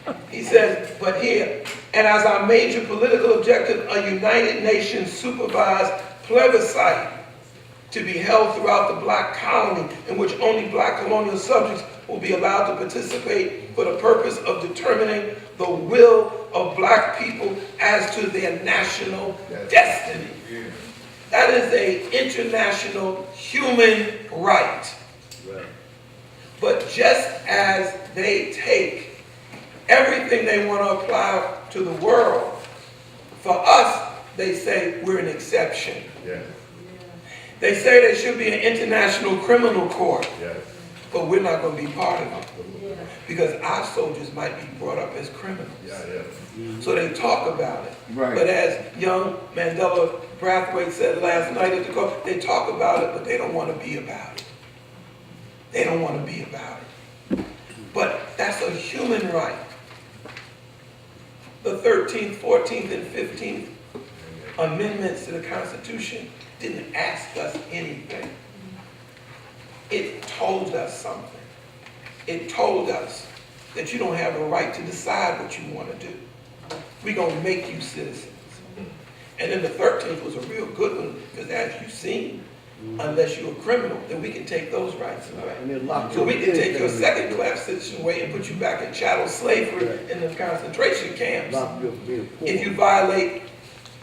to us. He says, but here, and as our major political objective, a United Nations supervised plebiscite to be held throughout the black colony, in which only black colonial subjects will be allowed to participate for the purpose of determining the will of black people as to their national destiny. That is an international human right. But just as they take everything they want to apply to the world, for us, they say we're an exception. They say there should be an international criminal court, but we're not going to be part of it because our soldiers might be brought up as criminals. So they talk about it. But as young Mandela Brathwaite said last night at the court, they talk about it, but they don't want to be about it. They don't want to be about it. But that's a human right. The 13th, 14th, and 15th amendments to the Constitution didn't ask us anything. It told us something. It told us that you don't have a right to decide what you want to do. We're going to make you citizens. And then the 13th was a real good one, because as you've seen, unless you're a criminal, then we can take those rights away. So we can take your second-class citizen away and put you back in chattel slavery in the concentration camps if you violate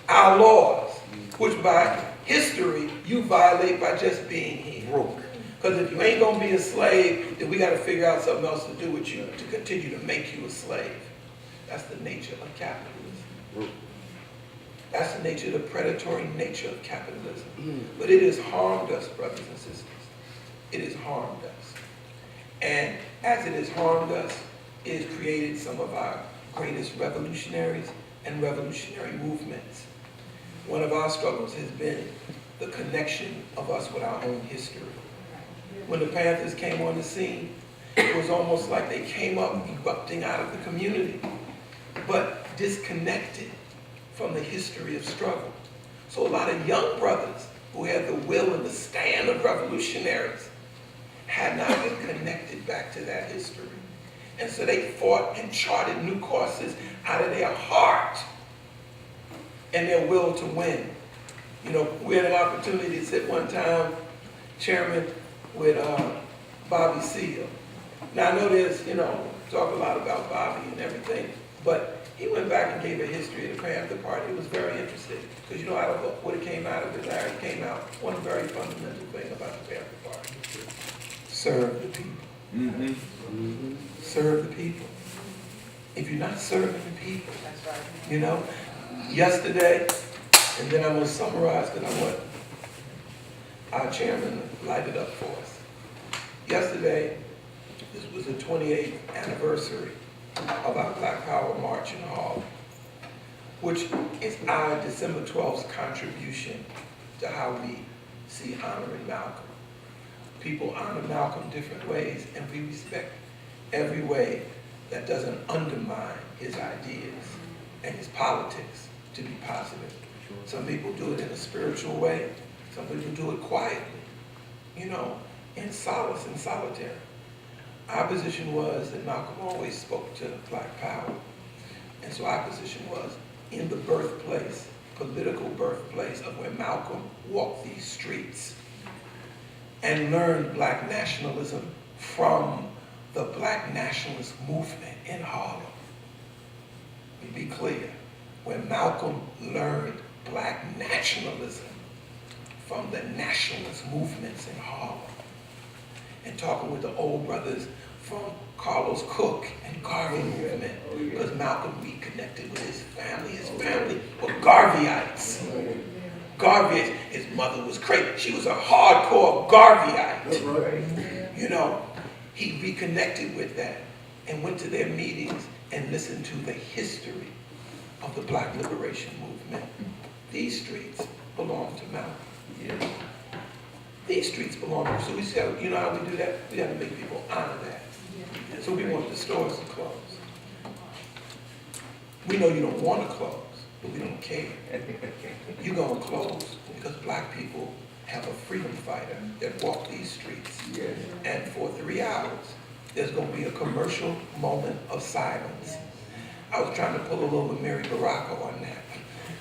our laws, which by history you violate by just being here. Because if you ain't going to be a slave, then we got to figure out something else to do with you to continue to make you a slave. That's the nature of capitalism. That's the nature, the predatory nature of capitalism. But it has harmed us, brothers and sisters. It has harmed us. And as it has harmed us, it has created some of our greatest revolutionaries and revolutionary movements. One of our struggles has been the connection of us with our own history. When the Panthers came on the scene, it was almost like they came up erupting out of the community, but disconnected from the history of struggle. So a lot of young brothers who had the will and the stand of revolutionaries had not been connected back to that history. And so they fought and charted new courses out of their heart and their will to win. You know, we had an opportunity to sit one time, Chairman, with Bobby Seale. Now I know there's, you know, talk a lot about Bobby and everything, but he went back and gave a history of the Panther Party. It was very interesting, because you know, out of what it came out of it, Larry, came out one very fundamental thing about the Panther Party: serve the people. Serve the people. If you're not serving the people, you know, yesterday, and then I'm going to summarize because I want our chairman to light it up for us. Yesterday, this was the 28th anniversary of our Black Power March in Harlem, which is our December 12th contribution to how we see honoring Malcolm. People honor Malcolm different ways, and we respect every way that doesn't undermine his ideas and his politics to be positive. Some people do it in a spiritual way. Some people do it quietly, you know, in solace and solitary. Our position was that Malcolm always spoke to Black power. And so our position was, in the birthplace political birthplace of where Malcolm walked these streets and learned black nationalism from the black nationalist movement in Harlem. Let me be clear, when Malcolm learned black nationalism from the nationalist movements in Harlem, and talking with the old brothers from Carlos Cook and Garvey movement, because Malcolm reconnected with his family. His family were Garveyites. Garveyite, his mother was crazy. She was a hardcore Garveyite. You know, he reconnected with that and went to their meetings and listened to the history of the Black Liberation Movement. These streets belong to Malcolm. These streets belong to him. So we said, you know how we do that? We have to make people honor that. So we want the stores to close. We know you don't want to close, but we don't care. You're going to close because black people have a freedom fighter that walked these streets. And for 3 hours, there's going to be a commercial moment of silence. I was trying to pull a little Mary Baracco on that.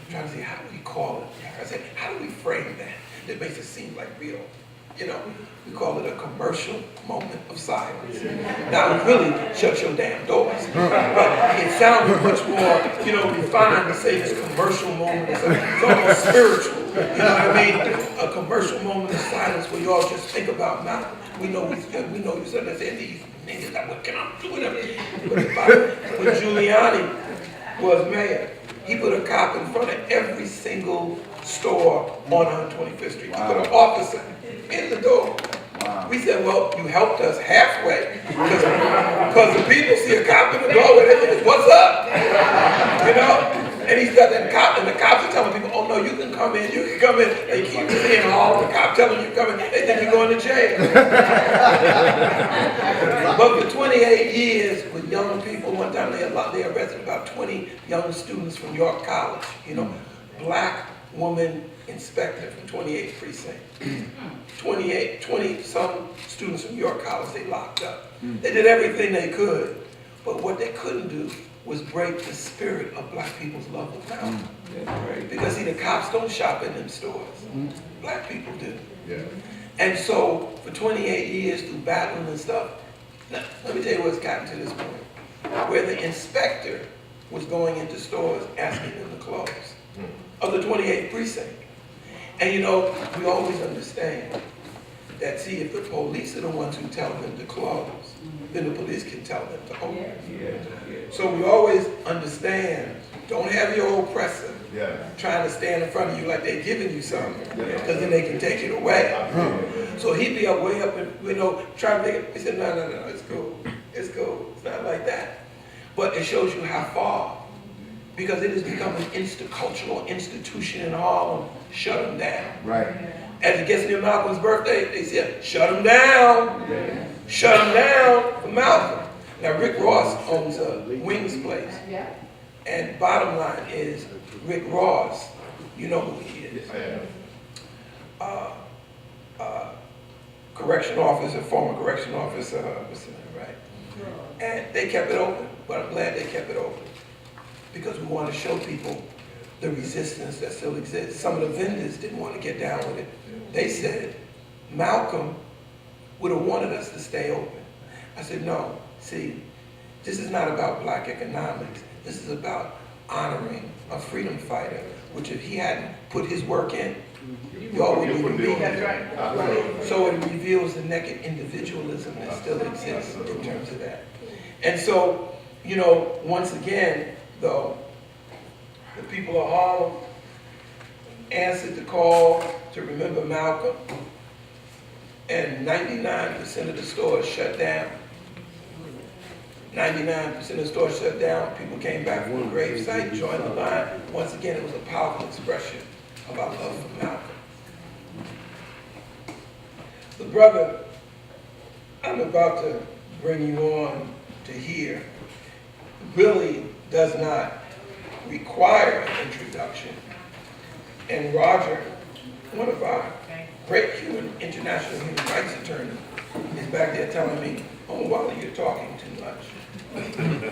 I'm trying to see, how do we call it? I said, how do we frame that? That makes it seem like real. You know, we call it a commercial moment of silence. Now, it really shuts your damn doors. But it sounded much more, you know, refined to say this commercial moment. It's almost spiritual. You know what I mean? A commercial moment of silence where you all just think about now. We know you said that these niggas that what can I do with them? When Giuliani was mayor, he put a cop in front of every single store on 125th Street. He put an officer in the door. We said, well, you helped us halfway because the people see a cop in the door where they think, what's up? You know? And he's got that cop, and the cops are telling people, oh no, you can come in, you can come in. They keep seeing all the cop telling you to come in, they think you're going to jail. But for 28 years with young people, one time they arrested about 20 young students from York College, you know, black woman inspector from 28th precinct. 20 some students from York College they locked up. They did everything they could, but what they couldn't do was break the spirit of black people's love of Malcolm. Because see, the cops don't shop in them stores. Black people do. And so for 28 years through battling and stuff, now, let me tell you what's gotten to this point, where the inspector was going into stores asking them to close of the 28th precinct. And you know, we always understand that, see, if the police are the ones who tell them to close, then the police can tell them to open. So we always understand, don't have your oppressor trying to stand in front of you like they're giving you something, because then they can take it away. So he'd be up way up and, you know, trying to make it. He said, no, it's cool. It's cool. It's not like that. But it shows you how far, because it has become an cultural institution in Harlem. Shut them down. As it gets near Malcolm's birthday, they said, shut him down. Shut him down for Malcolm. Now, Rick Ross owns a wings place. And bottom line is, Rick Ross, you know who he is. Correction officer, former correction officer, right? And they kept it open, but I'm glad they kept it open, because we want to show people the resistance that still exists. Some of the vendors didn't want to get down with it. They said, Malcolm would have wanted us to stay open. I said, no, see, this is not about black economics. This is about honoring a freedom fighter, which if he hadn't put his work in, y'all wouldn't even be here. So it reveals the naked individualism that still exists in terms of that. And so, you know, once again, though, the people of Harlem answered the call to remember Malcolm, and 99% of the stores shut down. 99% of the stores shut down. People came back from the gravesite, joined the line. Once again, it was a powerful expression of our love for Malcolm. The brother I'm about to bring you on to hear really does not require an introduction. And Roger, one of our great international human rights attorneys, is back there telling me, oh, Wally, you're talking too much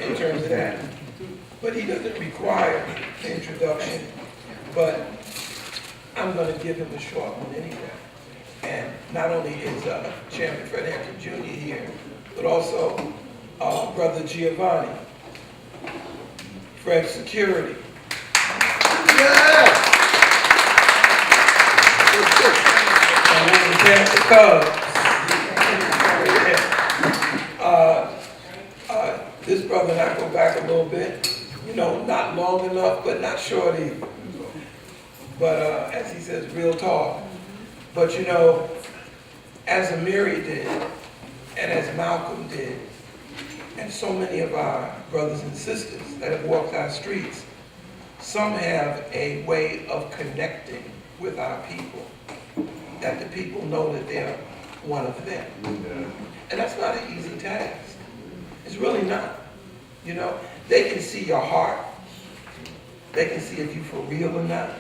in terms of that. But he doesn't require an introduction but I'm gonna give him a short one anyway. And not only is Chairman Fred Hampton Jr. here, but also Brother Giovanni, Fred Security. Yeah. And one of the Panther Cubs. This brother and I go back a little bit, you know, not long enough, but not short either. But as he says, real talk. But you know, as Amiri did, and as Malcolm did, and so many of our brothers and sisters that have walked our streets, some have a way of connecting with our people, that the people know that they're one of them. And that's not an easy task. It's really not. You know, they can see your heart. They can see if you're for real or not.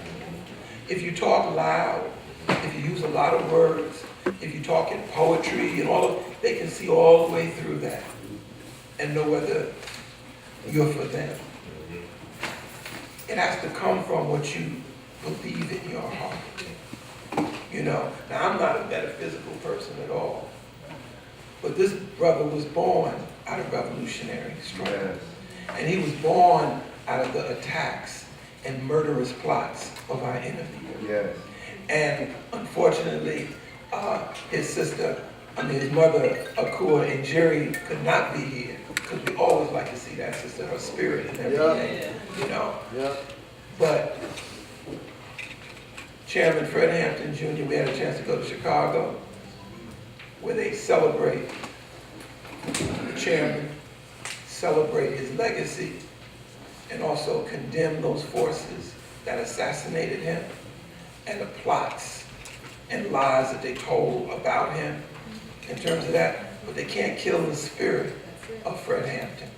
If you talk loud, if you use a lot of words, if you talk in poetry and all of, they can see all the way through that and know whether you're for them. It has to come from what you believe in your heart. You know, now I'm not a metaphysical person at all, but this brother was born out of revolutionary struggle. And he was born out of the attacks and murderous plots of our enemy. Yes. And unfortunately, his mother, Akua and Jerry could not be here because we always like to see that sister, her spirit and everything, you know. Yeah. But Chairman Fred Hampton Jr., we had a chance to go to Chicago where they celebrate the chairman, celebrate his legacy, and also condemn those forces that assassinated him and the plots and lies that they told about him in terms of that, but they can't kill the spirit of Fred Hampton.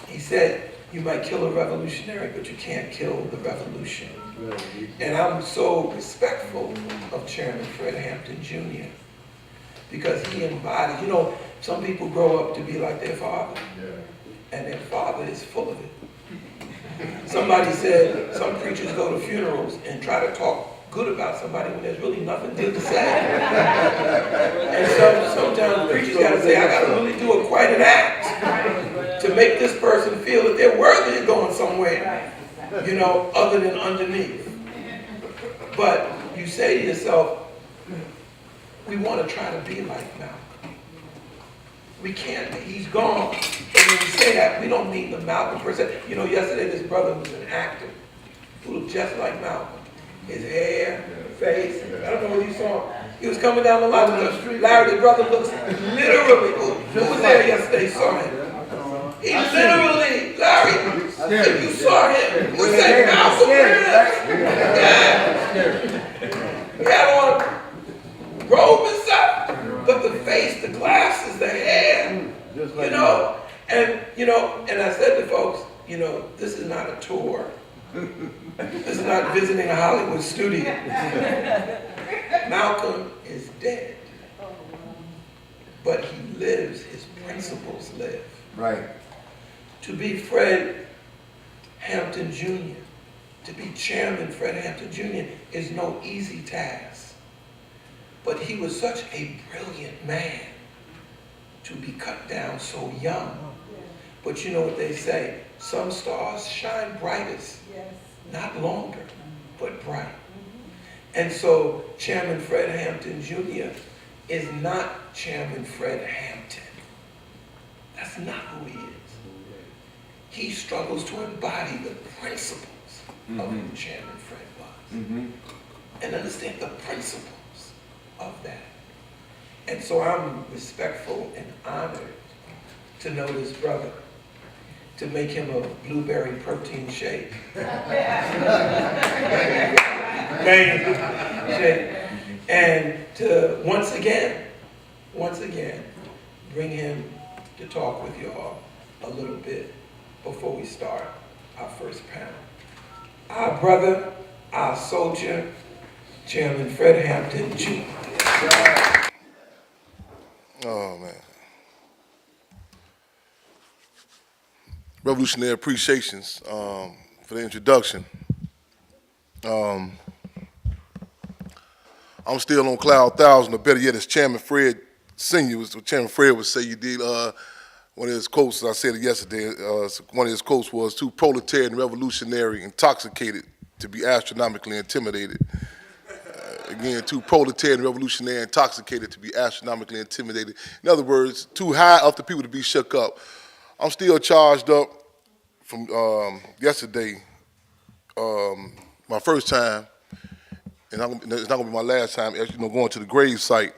He said, you might kill a revolutionary, but you can't kill the revolution. And I'm so respectful of Chairman Fred Hampton Jr. because he embodied, you know, some people grow up to be like their father, and their father is full of it. Somebody said some preachers go to funerals and try to talk good about somebody when there's really nothing good to say. And sometimes preachers got to say, I got to really do quite an act to make this person feel that they're worthy of going somewhere, you know, other than underneath. But you say to yourself, we want to try to be like Malcolm. We can't be. He's gone. And when we say that, we don't mean the Malcolm person. You know, yesterday this brother was an actor who looked just like Malcolm. His hair, face, I don't know what you saw. He was coming down the line. Larry, the brother looks literally, who was there yesterday saw him. He literally, Larry, if you saw him, you said Malcolm. Yeah. He had on robe and stuff, but the face, the glasses, the hair, you know. And, you know, and I said to folks, you know, this is not a tour. This is not visiting a Hollywood studio. Malcolm is dead, but he lives, his principles live. Right. To be Fred Hampton Jr., to be Chairman Fred Hampton Jr. is no easy task. But he was such a brilliant man to be cut down so young. But you know what they say, some stars shine brightest, not longer, but bright. And so Chairman Fred Hampton Jr. is not Chairman Fred Hampton. That's not who he is. He struggles to embody the principles of who Chairman Fred was. And understand the principles of that. And so I'm respectful and honored to know this brother, to make him a blueberry protein shake. And to once again, bring him to talk with y'all a little bit before we start our first panel. Our brother, our soldier, Chairman Fred Hampton Jr. Oh, man. Revolutionary appreciations for the introduction. I'm still on cloud 1,000, or better yet, as Chairman Fred Sr., Chairman Fred would say, you did, one of his quotes, I said it yesterday, one of his quotes was, too proletarian and revolutionary, intoxicated to be astronomically intimidated. Again, too proletarian and revolutionary, intoxicated to be astronomically intimidated. In other words, too high up to people to be shook up. I'm still charged up from yesterday, my first time, and it's not going to be my last time, actually, going to the grave site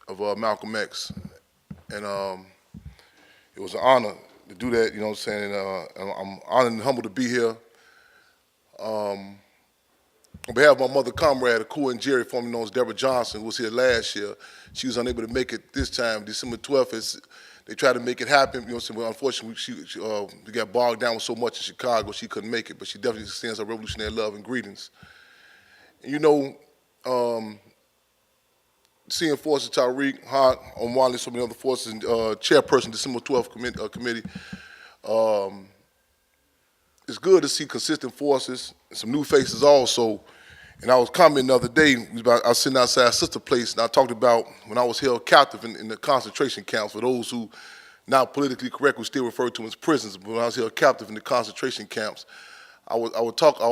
of Malcolm X. And it was an honor to do that, you know what I'm saying, and I'm honored and humbled to be here. On behalf of my mother comrade, Akua and Jerry, formerly known as Deborah Johnson, who was here last year, she was unable to make it this time. December 12th, they tried to make it happen, you know what I'm saying, but unfortunately, she got bogged down with so much in Chicago, she couldn't make it, but she definitely sends her revolutionary love and greetings. And you know, seeing Forces Tariq, Hart, Omwali, so many other forces, and chairperson December 12th committee, it's good to see consistent forces and some new faces also. And I was commenting the other day, I was sitting outside a sister place, and I talked about when I was held captive in the concentration camps. For those who, not politically correct, we still refer to them as prisons, but when I was held captive in the concentration camps, I would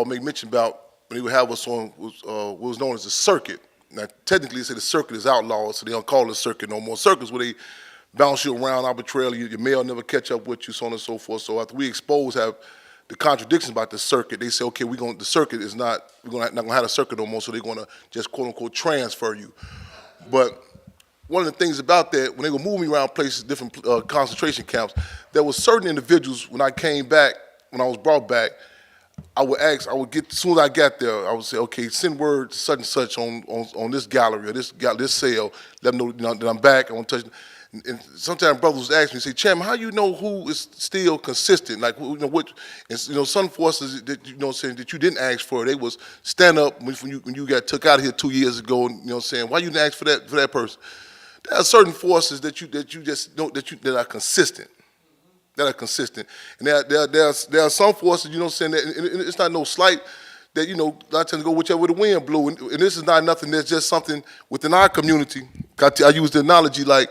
make mention about when they would have us on what was known as the circuit. Now, technically, they say the circuit is outlawed, so they don't call it a circuit no more. Circuits where they bounce you around arbitrarily, your mail never catch up with you, so on and so forth. So after we expose the contradictions about the circuit, they say, okay, the circuit is not, not gonna have a circuit no more, so they're gonna just quote unquote transfer you. But one of the things about that, when they would move me around places, different concentration camps, there were certain individuals, when I came back, when I was brought back, I would ask, as soon as I got there, I would say, okay, send word to such and such on this gallery or this cell, let them know, that I'm back, I want to touch. And sometimes brothers would ask me, say, Chairman, how you know who is still consistent? Like, you know, some forces that saying that you didn't ask for, they was stand up when you got took out of here 2 years ago, and saying, why you didn't ask for that person? There are certain forces that you just know that are consistent. That are consistent, and there are some forces, saying that, and it's not no slight, that a lot of times go whichever way the wind blew, and this is not nothing. There's just something within our community. I use the analogy like,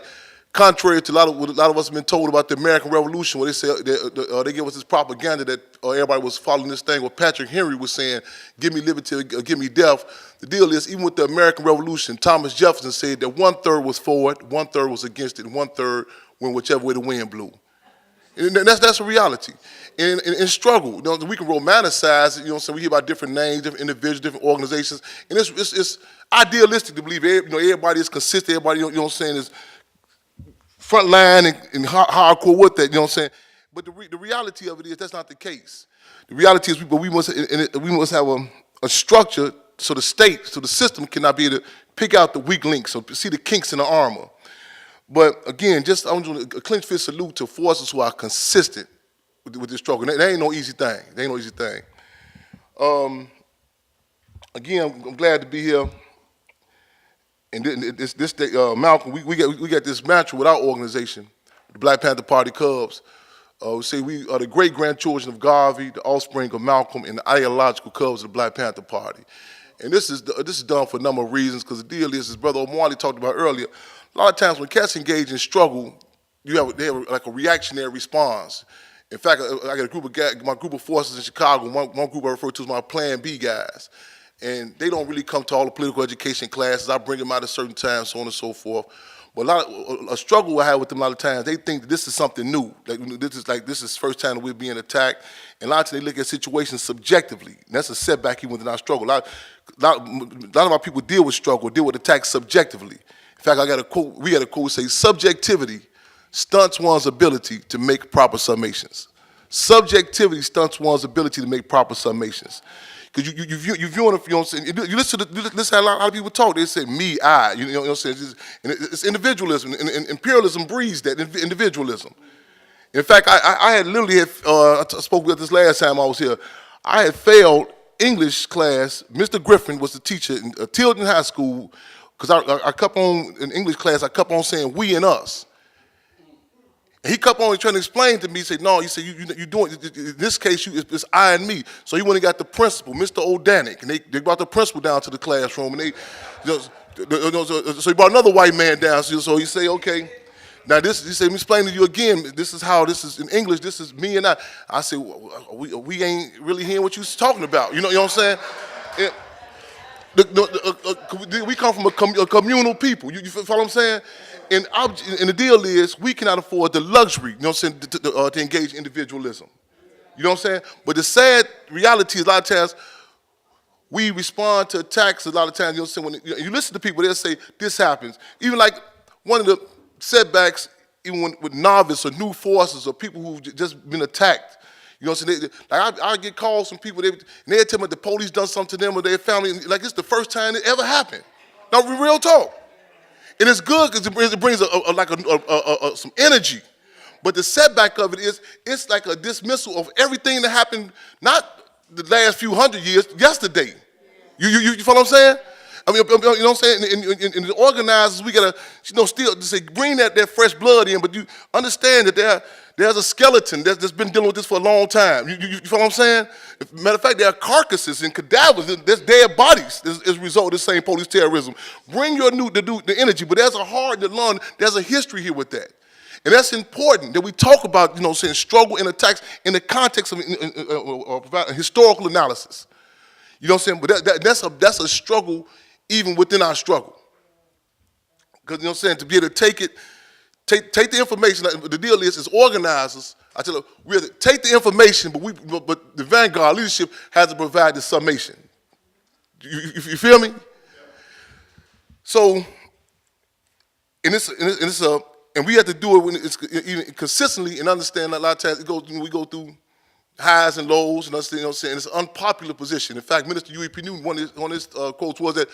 contrary to what a lot of us have been told about the American Revolution, where they say they give us this propaganda that everybody was following this thing. Where Patrick Henry was saying, "Give me liberty or give me death." The deal is, even with the American Revolution, Thomas Jefferson said that 1/3 was for it, 1/3 was against it, and 1/3 went whichever way the wind blew. And that's a reality. And struggle, we can romanticize it, so we hear about different names, different individuals, different organizations, and it's idealistic to believe everybody is consistent, everybody, is front line and hardcore with that, But the reality of it is that's not the case. The reality is we must have a structure so the state, so the system cannot be able to pick out the weak links, so see the kinks in the armor. But again, I want to do a clenched fist salute to forces who are consistent with this struggle. That ain't no easy thing. That ain't no easy thing. Again, I'm glad to be here. And this day, Malcolm, we got this mantra with our organization, the Black Panther Party Cubs. We say we are the great-grandchildren of Garvey, the offspring of Malcolm, and the ideological cubs of the Black Panther Party. And this is done for a number of reasons, because the deal is, as Brother Omwali talked about earlier, a lot of times when cats engage in struggle, they have like a reactionary response. In fact, I got my group of forces in Chicago, one group I refer to as my Plan B guys. And they don't really come to all the political education classes. I bring them out at certain times, so on and so forth. But a struggle I have with them a lot of times, they think that this is something new. This is the first time that we're being attacked. And a lot of times they look at situations subjectively. And that's a setback even within our struggle. A lot of our people deal with attacks subjectively. In fact, we got a quote say, subjectivity stunts one's ability to make proper summations. Subjectivity stunts one's ability to make proper summations. Because you viewing it, you listen to a lot of people talk, they say me, I, you know what I'm saying? It's individualism, and imperialism breeds that, individualism. In fact, I had literally, I spoke about this last time I was here, I had failed English class. Mr. Griffin was the teacher in Tilden High School, because I kept on, in English class, I kept on saying we and us. And he kept on trying to explain to me. He said, no, he said, you doing, in this case, it's I and me. So he went and got the principal, Mr. O'Danick, and they brought the principal down to the classroom, and so he brought another white man down. So he said, okay, now this, he said, let me explain to you again, this is how this is in English, this is me and I. I said, we ain't really hearing what you're talking about. You know what I'm saying? We come from a communal people. You follow what I'm saying? And the deal is, we cannot afford the luxury, you know what I'm saying, to engage in individualism. You know what I'm saying? But the sad reality is, a lot of times, we respond to attacks a lot of times. You know what I'm saying? When you listen to people, they'll say, this happens. Even like one of the setbacks, even with novice or new forces or people who've just been attacked. You know what I'm saying? Like I get calls from people, and they tell me the police done something to them or their family, like it's the first time it ever happened. Now, real talk. And it's good because it brings some energy. But the setback of it is, it's like a dismissal of everything that happened, not the last few hundred years, yesterday. You follow what I'm saying? I mean, you know what I'm saying? And the organizers, we gotta, still say, bring that fresh blood in, but you understand that there's a skeleton that's been dealing with this for a long time. You follow what I'm saying? Matter of fact, there are carcasses and cadavers, there's dead bodies as a result of the same police terrorism. Bring the energy, but there's a heart that learn, there's a history here with that. And that's important that we talk about, you know, saying struggle and attacks in the context of historical analysis. You know what I'm saying? But that's a struggle even within our struggle. Because, you know what I'm saying, to be able to take the information, the deal is, as organizers, I tell you, we have to take the information, but the vanguard leadership has to provide the summation. You feel me? So, and we have to do it when it's consistently and understand that a lot of times we go through highs and lows, and you know what I'm saying? It's an unpopular position. In fact, Minister U.E.P. Newton, one of his quotes was that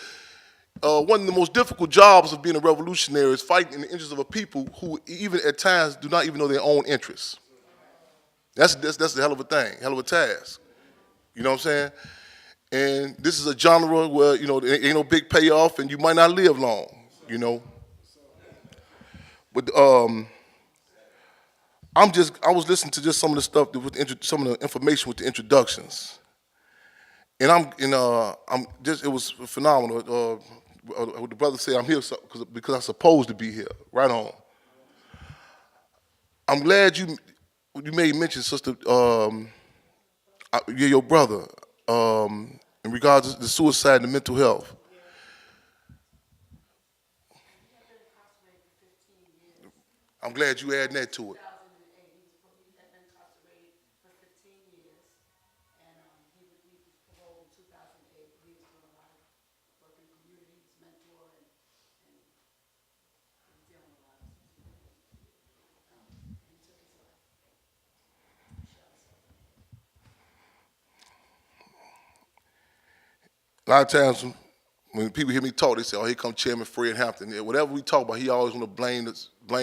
one of the most difficult jobs of being a revolutionary is fighting in the interests of a people who even at times do not even know their own interests. That's a hell of a thing, hell of a task. You know what I'm saying? And this is a genre where, you know, there ain't no big payoff and you might not live long, you know. But I was listening to just some of the stuff, some of the information with the introductions. And it was phenomenal. The brother said I'm here because I'm supposed to be here. Right on. I'm glad you made mention, sister, your brother, in regards to the suicide and the mental health. I'm glad you added that to it. A lot of times when people hear me talk, they say, oh, here comes Chairman Fred Hampton. Yeah, whatever we talk about, he always want to blame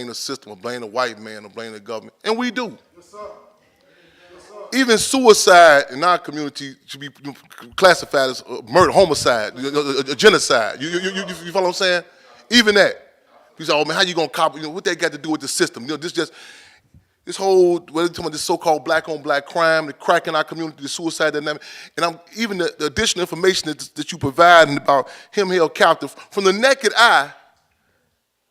the system or blame the white man or blame the government. And we do. Yes, sir. Yes, sir. Even suicide in our community should be classified as murder, homicide, a genocide. You follow what I'm saying? Even that. You say, oh man, how you gonna cop? You know, what that got to do with the system? You know, this whole, what are you talking about, this so-called black-on-black crime, the crack in our community, the suicide dynamic, and even the additional information that you provide about him held captive, from the naked eye,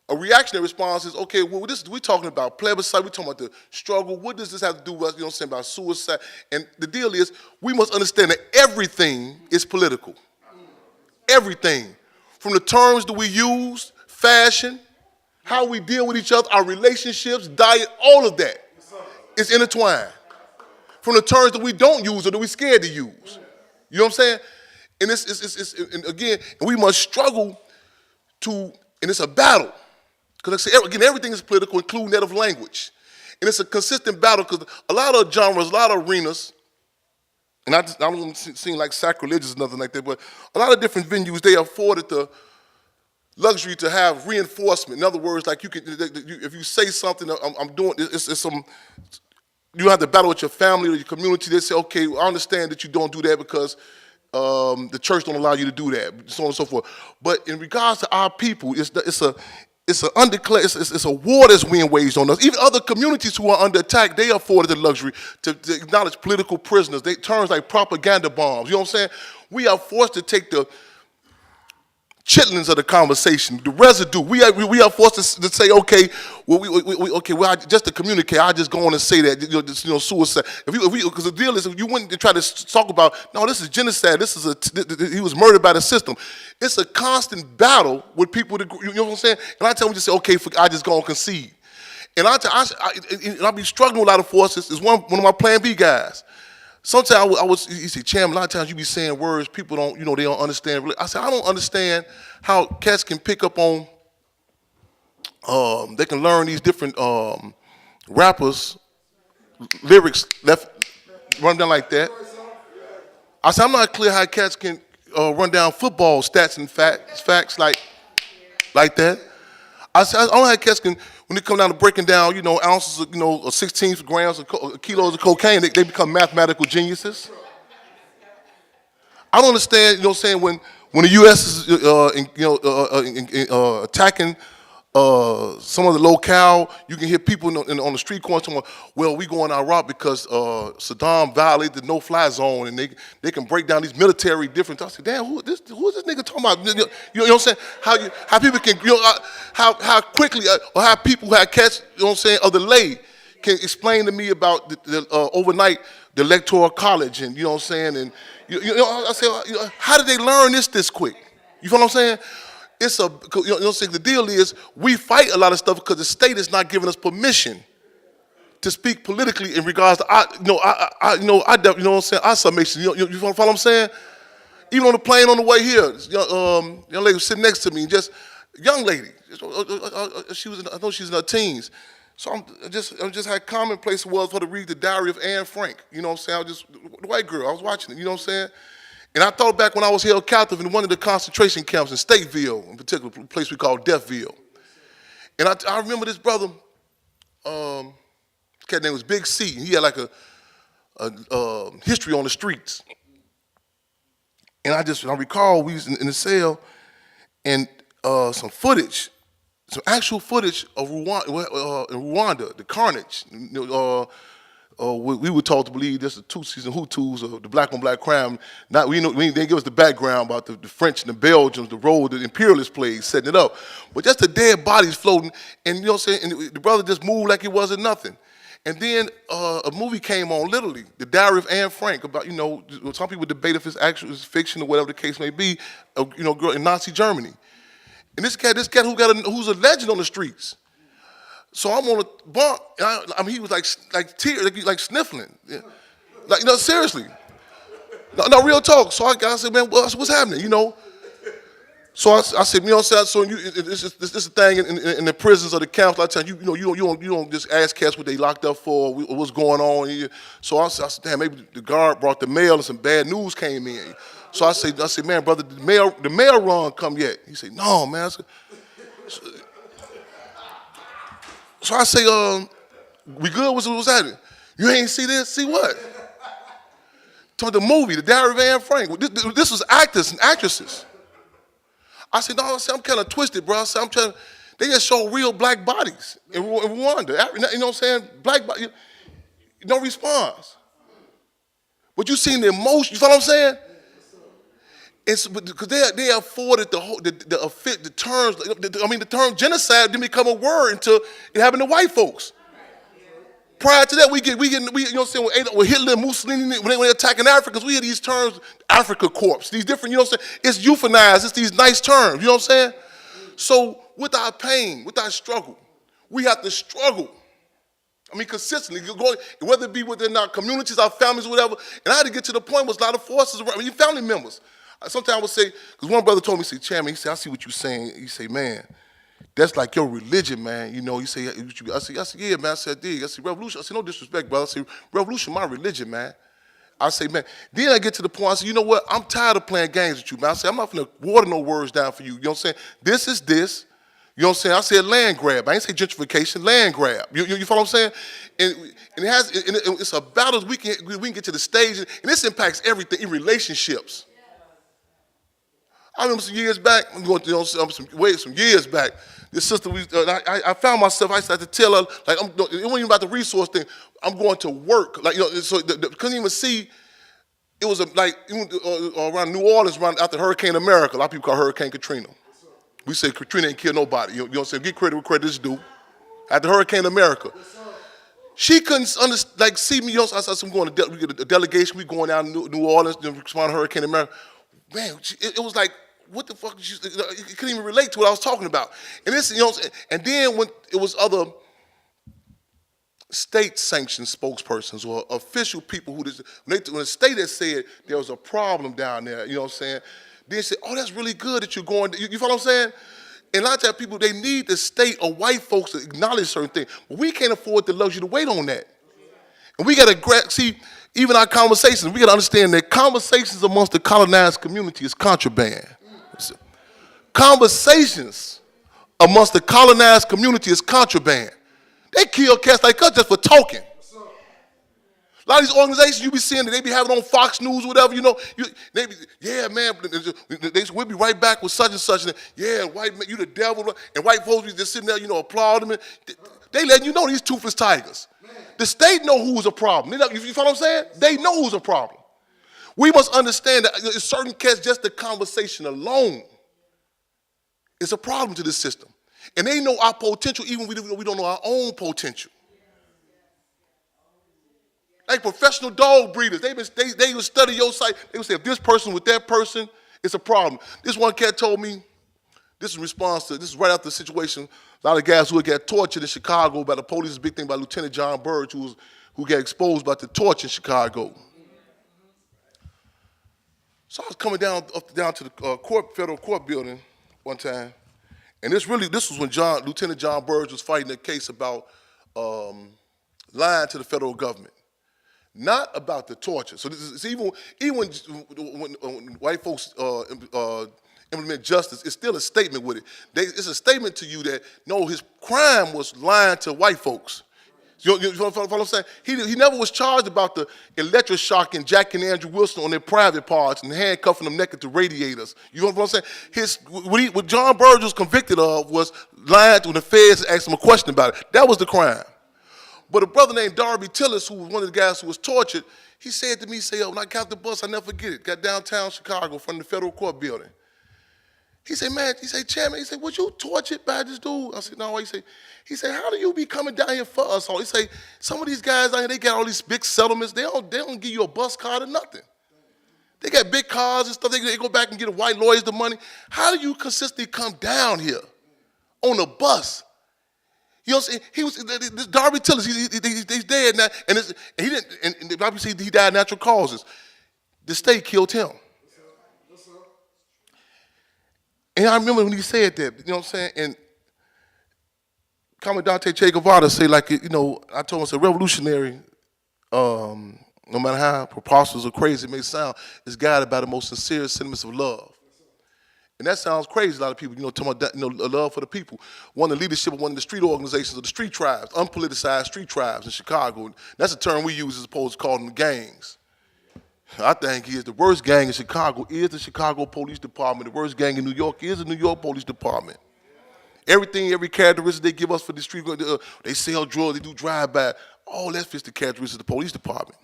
a reactionary response is, okay, well, we're talking about plebiscite, we're talking about the struggle, what does this have to do with, you know what I'm saying, about suicide? And the deal is, we must understand that everything is political. Everything. From the terms that we use, fashion, how we deal with each other, our relationships, diet, all of that is intertwined. From the terms that we don't use or that we're scared to use. You know what I'm saying? And and again, we must struggle and it's a battle. Because again, everything is political, including that of language. And it's a consistent battle because a lot of genres, a lot of arenas, and I don't want to seem like sacrilegious or nothing like that, but a lot of different venues, they afforded the luxury to have reinforcement. In other words, like if you say something, I'm doing, you have to battle with your family or your community. They say, okay, I understand that you don't do that because the church don't allow you to do that, so on and so forth. But in regards to our people, it's an undeclared, it's a war that's being waged on us. Even other communities who are under attack, they are afforded the luxury to acknowledge political prisoners. They terms like propaganda bombs. You know what I'm saying? We are forced to take the chitlins of the conversation, the residue. We are forced to say, okay, well, just to communicate, I just go on and say that, suicide. Because the deal is, if you went to try to talk about, no, this is genocide. He was murdered by the system. It's a constant battle with people. You know what I'm saying? And I tell them, just say, okay, I just go and concede. And I be struggling with a lot of forces. It's one of my Plan B guys. Sometimes he said, Chairman, a lot of times you be saying words people don't, they don't understand. I said, I don't understand how cats can pick up on, they can learn these different rappers, lyrics, run down like that. I said, I'm not clear how cats can run down football stats and facts like that. I said, I don't know how cats can, when they come down to breaking down, ounces of, 16 grams of kilos of cocaine, they become mathematical geniuses. I don't understand, when the U.S. is, attacking some of the locale, you can hear people on the street corner saying, well, we going our route because Saddam violated the no-fly zone, and they can break down these military differences. I said, damn, who is this nigga talking about? You know what I'm saying? How people can, how quickly, or how people who have catch, of the lay can explain to me about the overnight, the electoral college, and you know what I'm saying? And I say, how did they learn this quick? You feel what I'm saying? The deal is we fight a lot of stuff because the state is not giving us permission to speak politically in regards to what I'm saying, our summation. You follow what I'm saying? Even on the plane on the way here, young lady was sitting next to me, just young lady. I know she's in her teens. So I just had commonplace was for to read the Diary of Anne Frank. You know what I'm saying? The white girl, I was watching it, you know what I'm saying? And I thought back when I was held captive in one of the concentration camps in Stateville, in particular, a place we call Deathville. And I remember this brother, his cat name was Big C. He had like a history on the streets. And I recall we was in the cell, and some actual footage of Rwanda, the carnage. We were taught to believe this is the Tutsis and Hutus, or the black on black crime. We didn't give us the background about the French and the Belgians, the role the imperialists played setting it up. But just the dead bodies floating, and you know what I'm saying, and the brother just moved like it wasn't nothing. And then a movie came on, literally, the Diary of Anne Frank, about, some people debate if it's actual, it's fiction or whatever the case may be, girl in Nazi Germany. And this cat who's a legend on the streets. So I'm on a bunk, and he was like tears, like sniffling. Yeah. Seriously. No, real talk. So I said, man, what's happening, So I said, so this is a thing in the prisons or the camps. A lot of times, you don't just ask cats what they locked up for, or what's going on. So I said, damn, maybe the guard brought the mail and some bad news came in. So I said, man, brother, the mail run come yet? He said, no, man. So I say, we good? What's happening? You ain't see this? See what? The movie, the Diary of Anne Frank. This was actors and actresses. I said, no, I'm kind of twisted, bro. I said, they just show real black bodies in Rwanda. You know what I'm saying? Black bodies, no response. But you seen the emotion, you know what I'm saying? It's because they afforded the terms. The term genocide didn't become a word until it happened to white folks. Prior to that, we you know what I'm saying, with Hitler and Mussolini, when they were attacking Africans, we had these terms, Africa Corps, these different, you know what I'm saying, it's euphanized, it's these nice terms, you know what I'm saying? So with our pain, with our struggle, we have to struggle. Consistently, whether it be within our communities, our families, whatever. And I had to get to the point where a lot of forces around, your family members. Sometimes I would say, because one brother told me, he said, Chairman, he said, I see what you're saying. He said, man, that's like your religion, man. He said, I said, yeah, man. I said, I dig. I said, revolution. I said, no disrespect, brother. I said, revolution, my religion, man. I say, man. Then I get to the point, I said, you know what? I'm tired of playing games with you, man. I said, I'm not going to water no words down for you. You know what I'm saying? This is this. You know what I'm saying? I said land grab. I ain't say gentrification, land grab. You follow what I'm saying? And it's a battle. We can get to the stage, and this impacts everything in relationships. I remember some years back, I'm going to some years back, This sister, I found myself, I started to tell her, like, it wasn't even about the resource thing. I'm going to work. Like, so couldn't even see. It was around New Orleans, around after Hurricane America. A lot of people call Hurricane Katrina. We say Katrina ain't kill nobody. You know what I'm saying? Get credit where credit is due. After Hurricane America. She couldn't see me. I said, we get a delegation. We going down to New Orleans to respond to Hurricane America. Man, it was like, what the fuck? You couldn't even relate to what I was talking about. And this, and then when it was other state-sanctioned spokespersons or official people when the state had said there was a problem down there, you know what I'm saying? They said, oh, that's really good that you're going. You follow what I'm saying? And a lot of times people, they need the state or white folks to acknowledge certain things. But we can't afford the luxury to wait on that. And we got to see, even our conversations, we got to understand that conversations amongst the colonized community is contraband. Conversations amongst the colonized community is contraband. They kill cats like us just for talking. A lot of these organizations you be seeing that they be having on Fox News or whatever, they be, yeah, man, we'll be right back with such and such. And, yeah, white man, you the devil. And white folks be just sitting there, applauding them. They letting you know these toothless tigers. The state know who's a problem. You follow what I'm saying? They know who's a problem. We must understand that in certain cases, just the conversation alone is a problem to the system. And they know our potential even we don't know our own potential. Like professional dog breeders, they would study your site. They would say, if this person with that person, it's a problem. This one cat told me, this is right after the situation, a lot of guys who had got tortured in Chicago by the police, a big thing by Lieutenant John Burge, who got exposed by the torture in Chicago. So I was coming down to the federal court building one time, and this was when Lieutenant John Burge was fighting a case about lying to the federal government. Not about the torture. So this is even when white folks implement justice, it's still a statement with it. It's a statement to you that, no, his crime was lying to white folks. You know what I'm saying? He never was charged about the electroshock and Jack and Andrew Wilson on their private parts and handcuffing them naked to radiators. You know what I'm saying? What John Burge was convicted of was lying to the feds and asked him a question about it. That was the crime. But a brother named Darby Tillis, who was one of the guys who was tortured, he said to me, when I got the bus, I never forget it, got downtown Chicago from the federal court building. He said, man, Chairman, was you tortured by this dude? I said, no. He said, how do you be coming down here for us all? He said, some of these guys down here, they got all these big settlements. They don't give you a bus card or nothing. They got big cars and stuff. They go back and get white lawyers the money. How do you consistently come down here on a bus? You know what I'm saying? This Darby Tillis, he's dead now, and obviously he died of natural causes. The state killed him. And I remember when he said that, you know what I'm saying? And Commandante Che Guevara said, I told him, it's a revolutionary, no matter how preposterous or crazy it may sound, is guided by the most sincere sentiments of love. And that sounds crazy, a lot of people, talking about love for the people. One of the leadership of one of the street organizations of the street tribes, unpoliticized street tribes in Chicago. That's a term we use as opposed to calling them gangs. I think the worst gang in Chicago is the Chicago Police Department. The worst gang in New York is the New York Police Department. Every characteristic they give us for the street, they sell drugs, they do drive-by, all that fits the characteristics of the police department.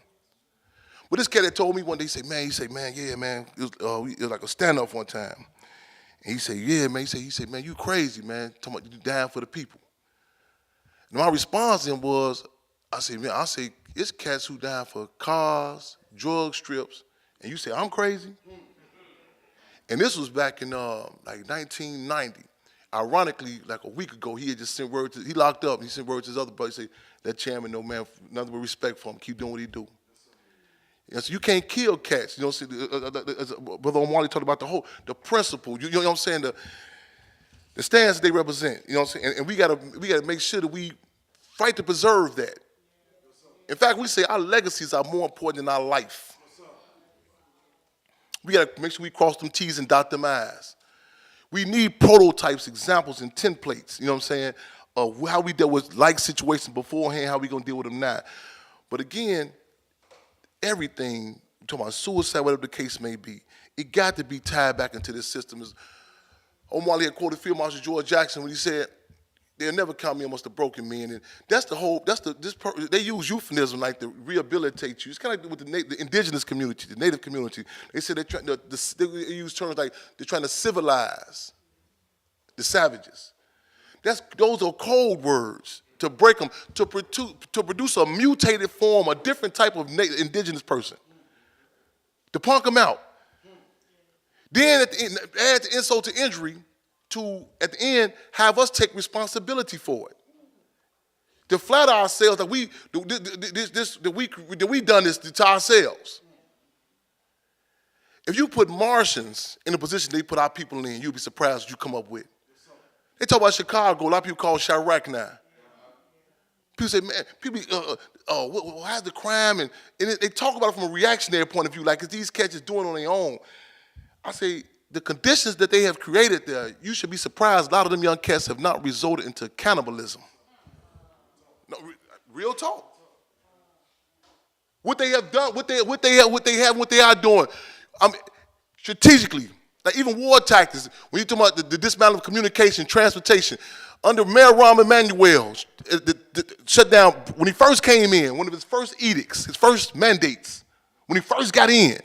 But this cat that told me one day, he said, yeah, man, it was like a standoff one time. And he said, yeah, man, he said, man, you crazy, man, talking about you dying for the people. And my response to him was, I said, it's cats who dying for cars, drug strips, and you say, I'm crazy? And this was back in 1990. Ironically, like a week ago, he had just sent word he locked up, and he sent word to his other brother, he said, that chairman, no man, nothing but respect for him, keep doing what he do. And so you can't kill cats. You know, Brother O'Malley talked about the principle. You know what I'm saying? The stance they represent. You know what I'm saying? And we gotta make sure that we fight to preserve that. In fact, we say our legacies are more important than our life. We gotta make sure we cross them T's and dot them I's. We need prototypes, examples, and templates. You know what I'm saying? Of how we dealt with like situations beforehand, how we gonna deal with them now. But again, everything, I'm talking about suicide, whatever the case may be, it got to be tied back into this system. O'Malley had quoted Field Marshal George Jackson when he said, they'll never count me amongst the broken men. And that's the whole, they use euphemism like to rehabilitate you. It's kind of like with the indigenous community, the native community. They say they use terms like they're trying to civilize the savages. Those are code words to break them, to produce a mutated form, a different type of indigenous person, to punk them out. Then at the end, add the insult to injury, to at the end have us take responsibility for it. To flatter ourselves that we done this to ourselves. If you put Martians in the position they put our people in, you'd be surprised what you come up with. They talk about Chicago, a lot of people call it Chirac now. People say, man, how's the crime? And they talk about it from a reactionary point of view, like, is these cats just doing it on their own? I say, the conditions that they have created there, you should be surprised a lot of them young cats have not resorted into cannibalism. No, real talk. What they have done, what they are doing, strategically, like even war tactics, when you talk about the dismantling of communication, transportation, under Mayor Rahm Emanuel, shut down, when he first came in, one of his first edicts, his first mandates, when he first got in,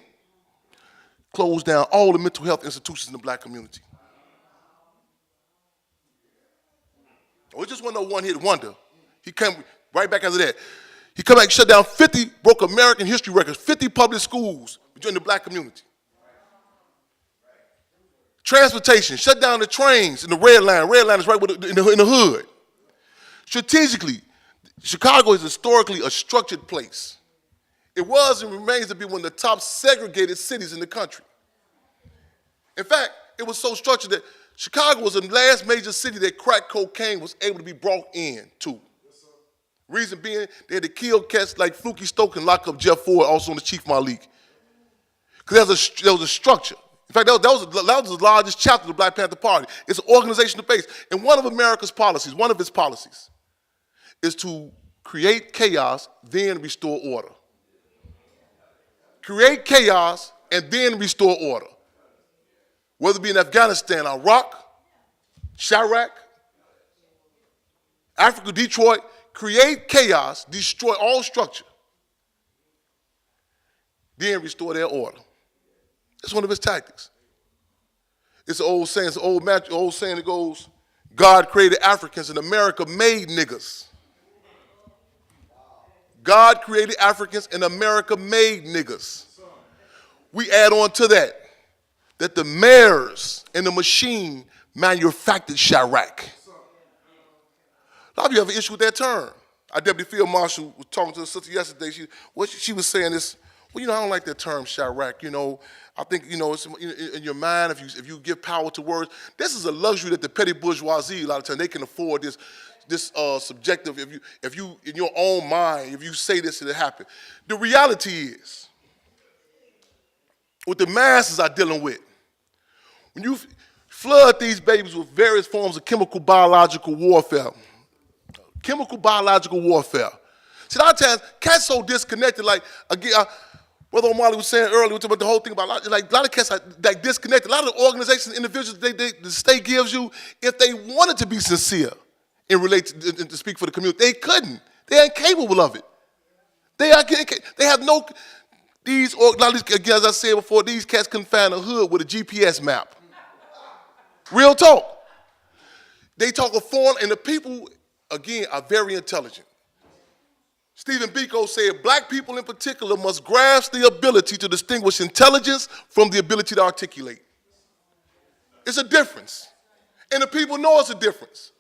closed down all the mental health institutions in the black community. It just wasn't a one-hit wonder. He came right back after that. He come back, shut down 50, broke American history records, 50 public schools in the black community. Transportation, shut down the trains in the red line. Red line is right in the hood. Strategically, Chicago is historically a structured place. It was and remains to be one of the top segregated cities in the country. In fact, it was so structured that Chicago was the last major city that crack cocaine was able to be brought in to. Reason being, they had to kill cats like Fluky Stoke and lock up Jeff Ford, also in the Chief Malik. Because there was a structure. In fact, that was the largest chapter of the Black Panther Party. It's an organizational base. And one of America's policies, one of its policies, is to create chaos, then restore order. Create chaos, and then restore order. Whether it be in Afghanistan, Iraq, Chirac, Africa, Detroit, create chaos, destroy all structure, then restore their order. That's one of his tactics. It's an old saying, that goes, God created Africans and America made niggas. God created Africans and America made niggas. We add on to that the mayors and the machine manufactured Chirac. A lot of you have an issue with that term. Our Deputy Field Marshal was talking to a sister yesterday. She was saying this, well, I don't like that term Chirac. I think, it's in your mind, if you give power to words, this is a luxury that the petty bourgeoisie, a lot of times, they can afford this subjective, if you, in your own mind, if you say this, it'll happen. The reality is, what the masses are dealing with, when you flood these babies with various forms of chemical, biological warfare, see, a lot of times, cats so disconnected, like, again, Brother O'Malley was saying earlier, about the whole thing about, like, a lot of cats are like disconnected. A lot of the organizations, individuals, the state gives you, if they wanted to be sincere and relate to speak for the community, they couldn't. They're incapable of it. They have no, again, as I said before, these cats couldn't find a hood with a GPS map. Real talk. They talk a foreign, and the people, again, are very intelligent. Stephen Biko said, black people in particular must grasp the ability to distinguish intelligence from the ability to articulate. It's a difference. And the people know it's a difference.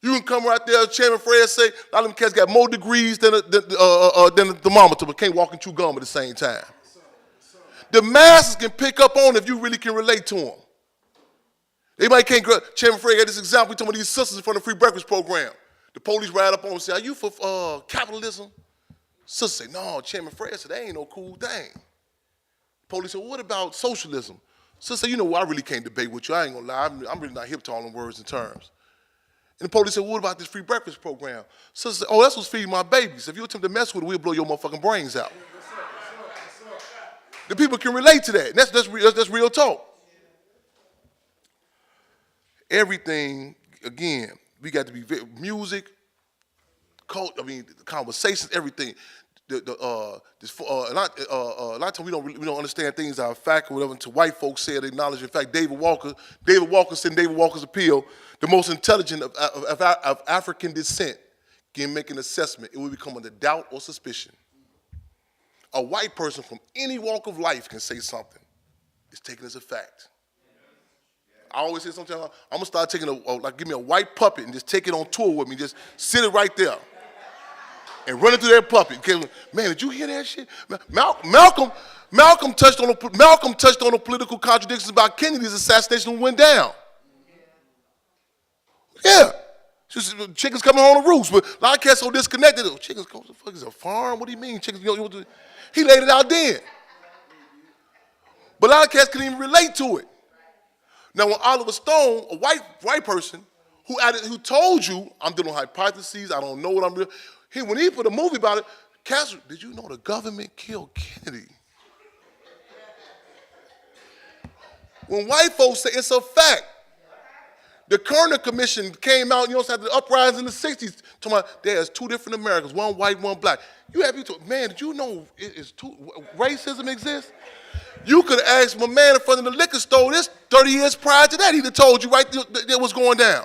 You can come right there, Chairman Fred say, a lot of them cats got more degrees than a thermometer, but can't walk and chew gum at the same time. The masses can pick up on if you really can relate to them. Anybody can't, Chairman Fred had this example, we talking about these sisters from the free breakfast program. The police ride up on and say, are you for capitalism? Sister say, no, Chairman Fred said, that ain't no cool thing. Police said, well, what about socialism? Sister said, I really can't debate with you. I ain't gonna lie, I'm really not hip to all them words and terms. And the police said, well, what about this free breakfast program? Sister said, oh, that's what's feeding my babies. If you attempt to mess with it, we'll blow your motherfucking brains out. The people can relate to that. That's real talk. Everything, again, we got to be music, culture, conversations, everything. A lot of times we don't understand things that are fact or whatever until white folks say it, acknowledge. In fact, David Walker said in David Walker's Appeal, the most intelligent of African descent can make an assessment. It will become under doubt or suspicion. A white person from any walk of life can say something. It's taken as a fact. I always say sometimes, I'm gonna start taking give me a white puppet and just take it on tour with me, just sit it right there. And running through that puppet. Man, did you hear that shit? Malcolm touched on the political contradictions about Kennedy's assassination when it went down. Yeah. Just, chickens coming home to roost, but a lot of cats so disconnected. Oh, chickens, what the fuck is a farm? What do you mean? Chickens, he laid it out then. But a lot of cats couldn't even relate to it. Now, when Oliver Stone, a white person, who told you, I'm dealing with hypotheses, I don't know what I'm doing. When he put a movie about it, cats, did you know the government killed Kennedy? When white folks say it's a fact, the Kerner Commission came out, after the uprising in the 60s, talking about there's two different Americas, one white, one black. You have people talk, man, did you know racism exists? You could have asked my man in front of the liquor store this 30 years prior to that. He'd have told you right there what's going down.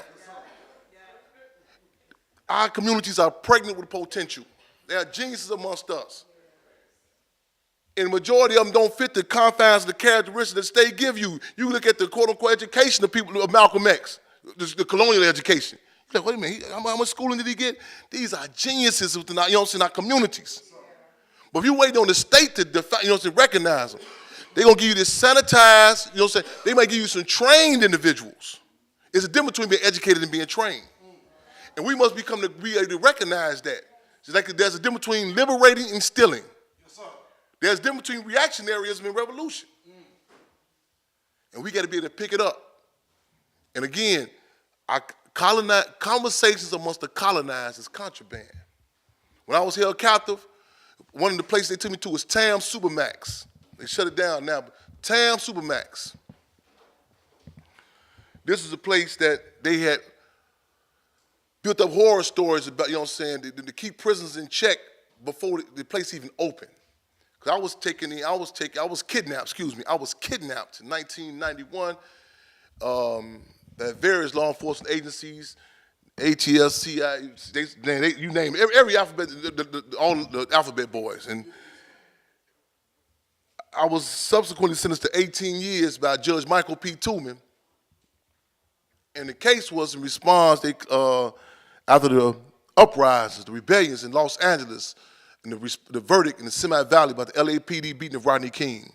Our communities are pregnant with potential. There are geniuses amongst us. And the majority of them don't fit the confines of the characteristics that the state give you. You look at the quote-unquote education of people of Malcolm X, the colonial education. You're like, wait a minute, how much schooling did he get? These are geniuses within our, our communities. But if you wait on the state to define, to recognize them, they're going to give you this sanitized, they might give you some trained individuals. It's a difference between being educated and being trained. And we must be able to recognize that. It's like there's a difference between liberating and stealing. There's a difference between reactionaryism and revolution. And we got to be able to pick it up. And again, our conversations amongst the colonized is contraband. When I was held captive, one of the places they took me to was Tam Supermax. They shut it down now, but Tam Supermax. This is a place that they had built up horror stories about, to keep prisoners in check before the place even opened. Because I was kidnapped in 1991 at various law enforcement agencies, ATS, CIA, you name it, every alphabet, all the alphabet boys. And I was subsequently sentenced to 18 years by Judge Michael P. Tooman. And the case was in response, after the uprisings, the rebellions in Los Angeles, and the verdict in the Semi Valley about the LAPD beating of Rodney King.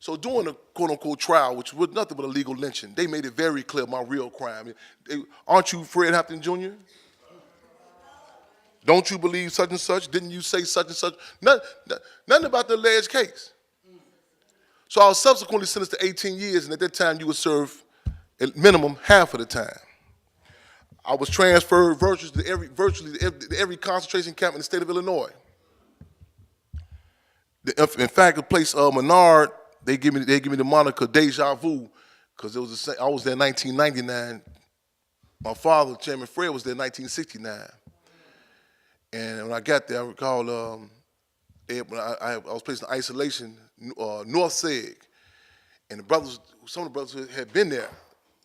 So during the quote-unquote trial, which was nothing but a legal lynching, they made it very clear my real crime. Aren't you Fred Hampton Jr.? Don't you believe such and such? Didn't you say such and such? Nothing about the alleged case. So I was subsequently sentenced to 18 years, and at that time you would serve at minimum half of the time. I was transferred virtually to every concentration camp in the state of Illinois. In fact, the place Menard, they give me the moniker Deja Vu, because I was there in 1999. My father, Chairman Fred, was there in 1969. And when I got there, I recall I was placed in isolation, North Seg, and some of the brothers had been there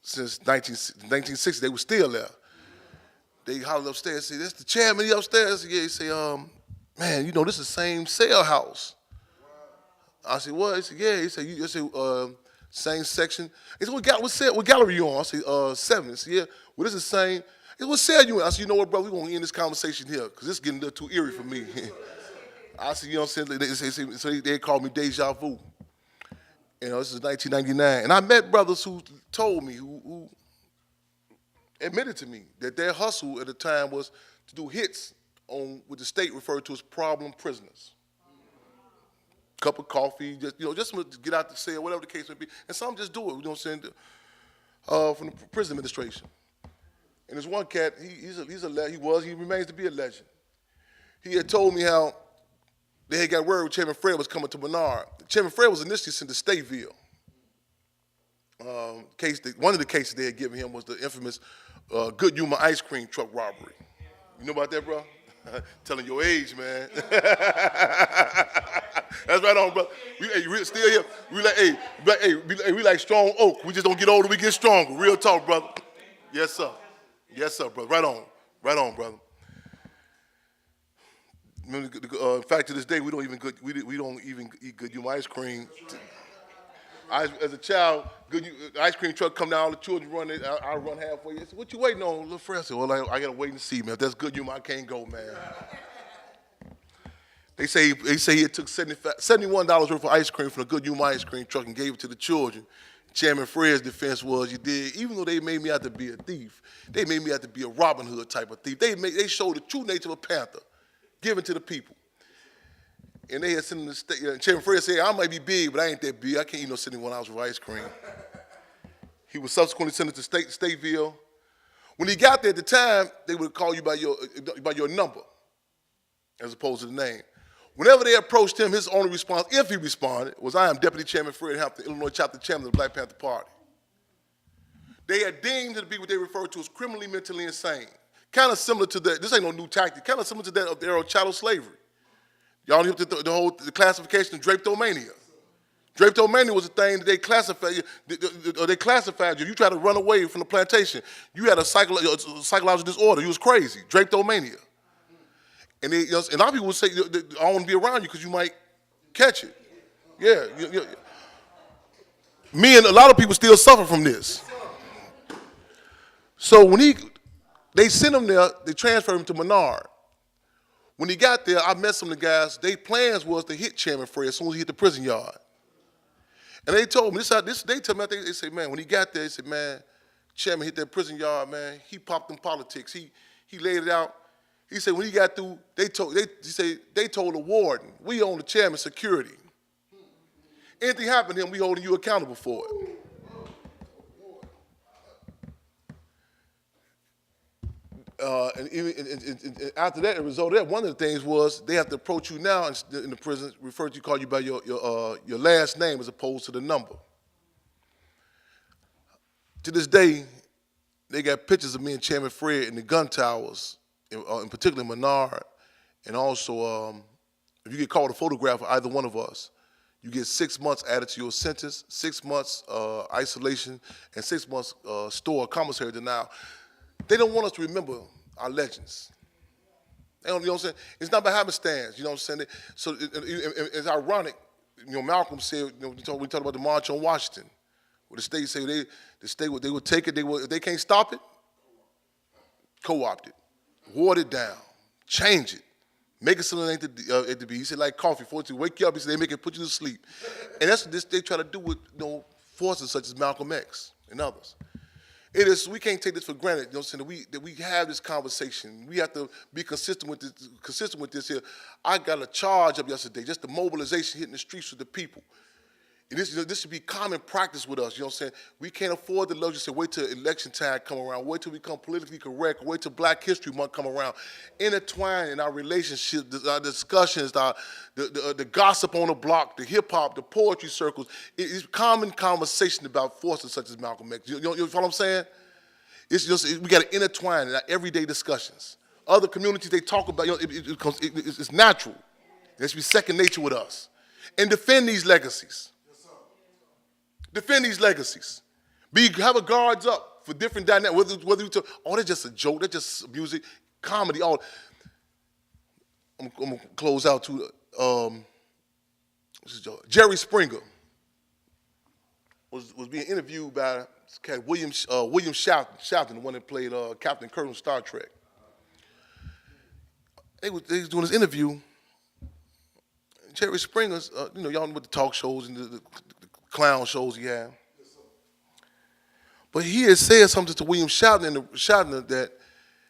since 1960. They were still there. They hollered upstairs, say, "That's the chairman, he upstairs." Yeah, he say, "Man, this is the same cell house." I said, "What?" He said, "Yeah." He said, "You say same section." He said, "What gallery you on?" I said, 7. He said, "Yeah, well, this is the same." He said, "What cell you in?" I said, "You know what, brother, we're gonna end this conversation here, because this is getting a little too eerie for me." I said, so they called me Deja Vu. This is 1999. And I met brothers who told me, who admitted to me that their hustle at the time was to do hits on what the state referred to as problem prisoners. Cup of coffee, just to get out the cell, whatever the case may be. And some just do it, from the prison administration. And there's one cat, he remains to be a legend. He had told me how they had got word Chairman Fred was coming to Menard. Chairman Fred was initially sent to Stateville. one of the cases they had given him was the infamous Good Humor ice cream truck robbery. You know about that, bro? Telling your age, man. That's right on, bro. We still here. We like strong oak. We just don't get older, we get stronger. Real talk, brother. Yes, sir. Yes, sir, brother. Right on, brother. In fact, to this day, we don't even eat Good Humor ice cream. As a child, ice cream truck come down, all the children run it. I run halfway. I said, "What you waiting on, little Fred?" I said, "Well, I gotta wait and see, man. If that's Good Humor, I can't go, man." They say he took $71 worth of ice cream from the Good Humor ice cream truck and gave it to the children. Chairman Fred's defense was, "You did, even though they made me out to be a thief, they made me out to be a Robin Hood type of thief. They showed the true nature of a panther, given to the people." And they had sent him to state. Chairman Fred said, "I might be big, but I ain't that big. I can't eat no $71 with ice cream." He was subsequently sent to Stateville. When he got there at the time, they would call you by your number, as opposed to the name. Whenever they approached him, his only response, if he responded, was, "I am Deputy Chairman Fred Hampton, Illinois Chapter Chairman of the Black Panther Party." They had deemed him to be what they referred to as criminally mentally insane. Kind of similar to that. This ain't no new tactic. Kind of similar to that of the era of chattel slavery. Y'all knew the classification of draptomania. Draptomania was a thing that they classified. They classified you. You tried to run away from the plantation. You had a psychological disorder. You was crazy. Draptomania. And a lot of people would say, "I don't want to be around you because you might catch it." Yeah. Me and a lot of people still suffer from this. So when they sent him there, they transferred him to Menard. When he got there, I met some of the guys. Their plans was to hit Chairman Fred as soon as he hit the prison yard. And they told me, they told me, they said, "Man, when he got there, they said, man, Chairman hit that prison yard, man. He popped them politics. He laid it out." He said when he got through, they told the warden, "We own the chairman's security. Anything happened to him, we holding you accountable for it." And after that, the result of that, one of the things was they have to approach you now in the prison, call you by your last name as opposed to the number. To this day, they got pictures of me and Chairman Fred in the gun towers, in particular Menard, and also if you get caught with a photograph of either one of us, you get 6 months added to your sentence, 6 months isolation, and 6 months commissary denial. They don't want us to remember our legends. They don't, you know what I'm saying? It's not by happenstance, you know what I'm saying? So it's ironic, Malcolm said, we talked about the March on Washington, where the state say they would take it, if they can't stop it, co-opt it, water it down, change it, make it something it ain't to be. He said, like coffee, for it to wake you up, he said, they make it put you to sleep. And that's what they try to do with forces such as Malcolm X and others. We can't take this for granted, you know what I'm saying, that we have this conversation. We have to be consistent with this here. I got a charge up yesterday, just the mobilization hitting the streets with the people. And this should be common practice with us, you know what I'm saying? We can't afford the luxury to say, wait till election time come around, wait till we become politically correct, wait till Black History Month come around. Intertwine in our relationships, our discussions, the gossip on the block, the hip hop, the poetry circles. It's common conversation about forces such as Malcolm X. You know what I'm saying? It's just, we got to intertwine in our everyday discussions. Other communities, they talk about, it's natural. It should be second nature with us. And defend these legacies. Defend these legacies. Have a guards up for different dynamics. Whether you talk, that's just a joke, that's just music, comedy, all. I'm gonna close out to Jerry Springer was being interviewed by William Shatner, the one that played Captain Kirk on Star Trek. They was doing this interview. Jerry Springer's, y'all know what the talk shows and the clown shows he had. But he had said something to William Shatner that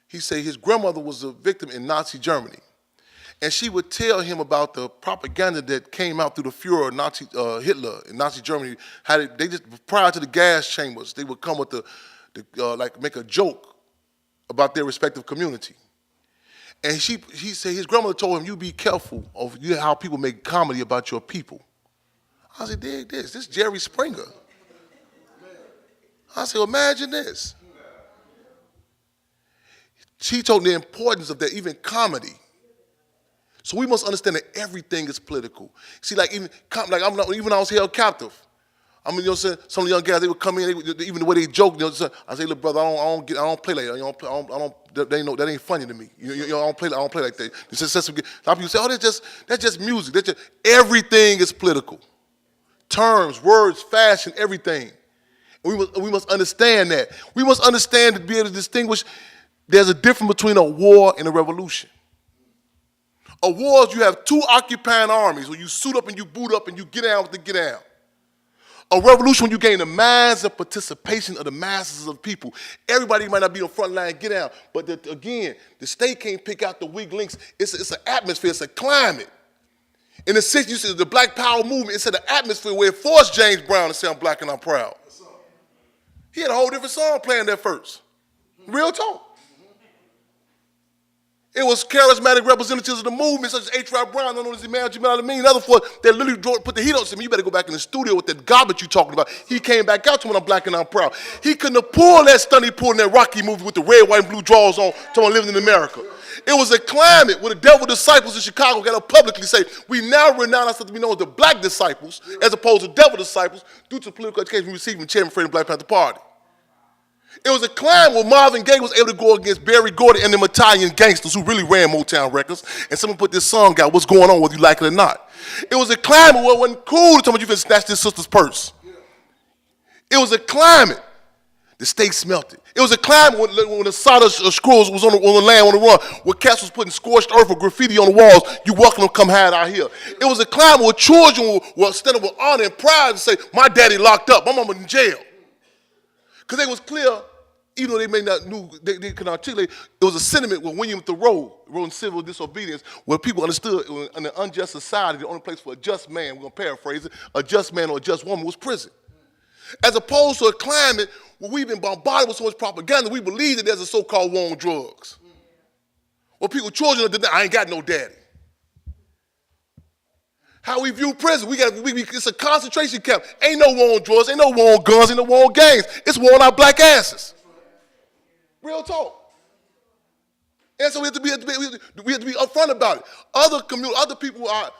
he said his grandmother was a victim in Nazi Germany. And she would tell him about the propaganda that came out through the Fuhrer, Hitler in Nazi Germany. They just, prior to the gas chambers, they would come with make a joke about their respective community. And he said his grandmother told him, "You be careful of how people make comedy about your people." I said, "Dig this. This is Jerry Springer." I said, imagine this. She told the importance of that, even comedy. So we must understand that everything is political. See, like even when I was held captive, I mean, you know what I'm saying? Some of the young guys, they would come in, even the way they joke, you know, I say, look, brother, I don't play like that. That ain't funny to me. I don't play like that. It's just, a lot of people say, oh, that's just music. Everything is political. Terms, words, fashion, everything. We must understand that. We must understand to be able to distinguish. There's a difference between a war and a revolution. A war is you have two occupying armies where you suit up and you boot up and you get down with the get down. A revolution when you gain the minds and participation of the masses of people. Everybody might not be on the front line, get down. But again, the state can't pick out the weak links. It's an atmosphere, it's a climate. In the 60s, you see the Black Power movement, it's an atmosphere where it forced James Brown to say, I'm black and I'm proud. He had a whole different song playing there first. Real talk. It was charismatic representatives of the movement, such as H. Rod Brown, known as Emmanuel Jamal Amin, and other folks that literally put the heat on him. You better go back in the studio with that garbage you talking about. He came back out to when I'm black and I'm proud. He couldn't have pulled that stunt he pulled in that Rocky movie with the red, white, and blue drawers on, talking about living in America. It was a climate where the devil disciples in Chicago got to publicly say, we now renown ourselves to be known as the black disciples, as opposed to devil disciples, due to political education we received from Chairman Fred and Black Panther Party. It was a climb where Marvin Gaye was able to go against Barry Gordy and them Italian gangsters who really ran Motown Records, and someone put this song out, What's Going On, whether you like it or not. It was a climate where it wasn't cool to tell me you finna snatch this sister's purse. It was a climate. The state smelt it. It was a climate when the solid scrolls was on the land on the run, where cats was putting scorched earth or graffiti on the walls, you welcome them, come hide out here. It was a climate where children were standing with honor and pride and say, my daddy locked up, my mama in jail. Because it was clear, even though they may not knew, they could articulate, it was a sentiment with William Thoreau, wrote in Civil Disobedience, where people understood in an unjust society, the only place for a just man, we're going to paraphrase it, a just man or a just woman was prison. As opposed to a climate where we've been bombarded with so much propaganda, we believe that there's a so-called war on drugs. Where children are denying, I ain't got no daddy. How we view prison, it's a concentration camp. Ain't no war on drugs, ain't no war on guns, ain't no war on gangs. It's war on our black asses. Real talk. And so we have to be upfront about it. Other people are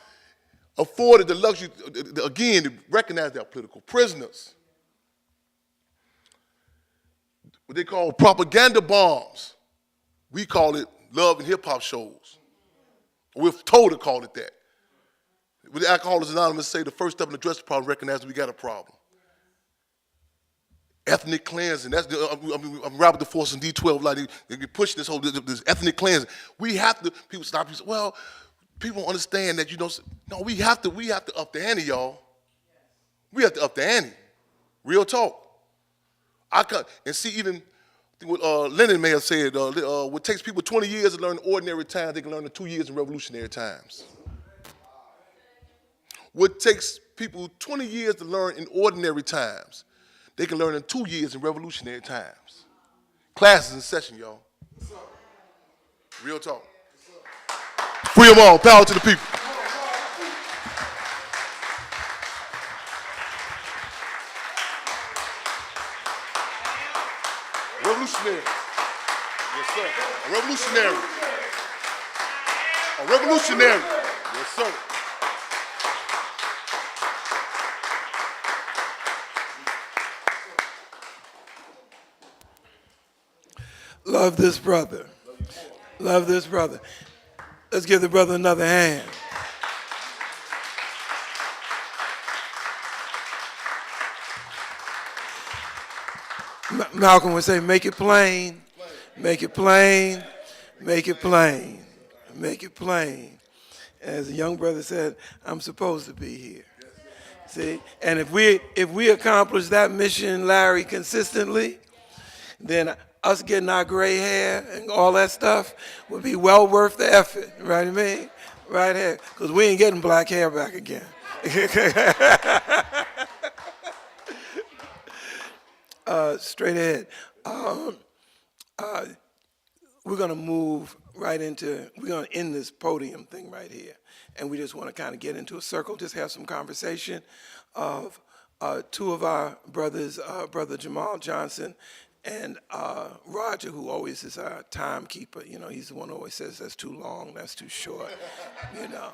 afforded the luxury, again, to recognize they're political prisoners. What they call propaganda bombs. We call it love and hip-hop shows. We're told to call it that. With the Alcoholics Anonymous say the first step in addressing the problem, recognize that we got a problem. Ethnic cleansing. I'm rapping the force in D12, like they pushing this ethnic cleansing. We have to. People stop. People say, well, people don't understand that. No, we have to up the ante, y'all. We have to up the ante. Real talk. And see, even I think what Lenin may have said. What takes people 20 years to learn in ordinary times, they can learn in 2 years in revolutionary times. What takes people 20 years to learn in ordinary times, they can learn in 2 years in revolutionary times. Class is in session, y'all. Real talk. Free them all. Power to the people. Revolutionary. Yes, sir. A revolutionary. A revolutionary. Yes, sir. Love this brother. Love this brother. Let's give the brother another hand. Malcolm would say, make it plain, make it plain, make it plain, make it plain. As a young brother said, I'm supposed to be here. See, and if we accomplish that mission, Larry, consistently, then us getting our gray hair and all that stuff would be well worth the effort, right? I mean, right here, because we ain't getting black hair back again. Straight ahead. We're going to move right into, we're going to end this podium thing right here. And we just want to kind of get into a circle, just have some conversation of two of our brothers, Brother Jamal Johnson and Roger, who always is our timekeeper. You know, he's the one who always says that's too long, that's too short, you know.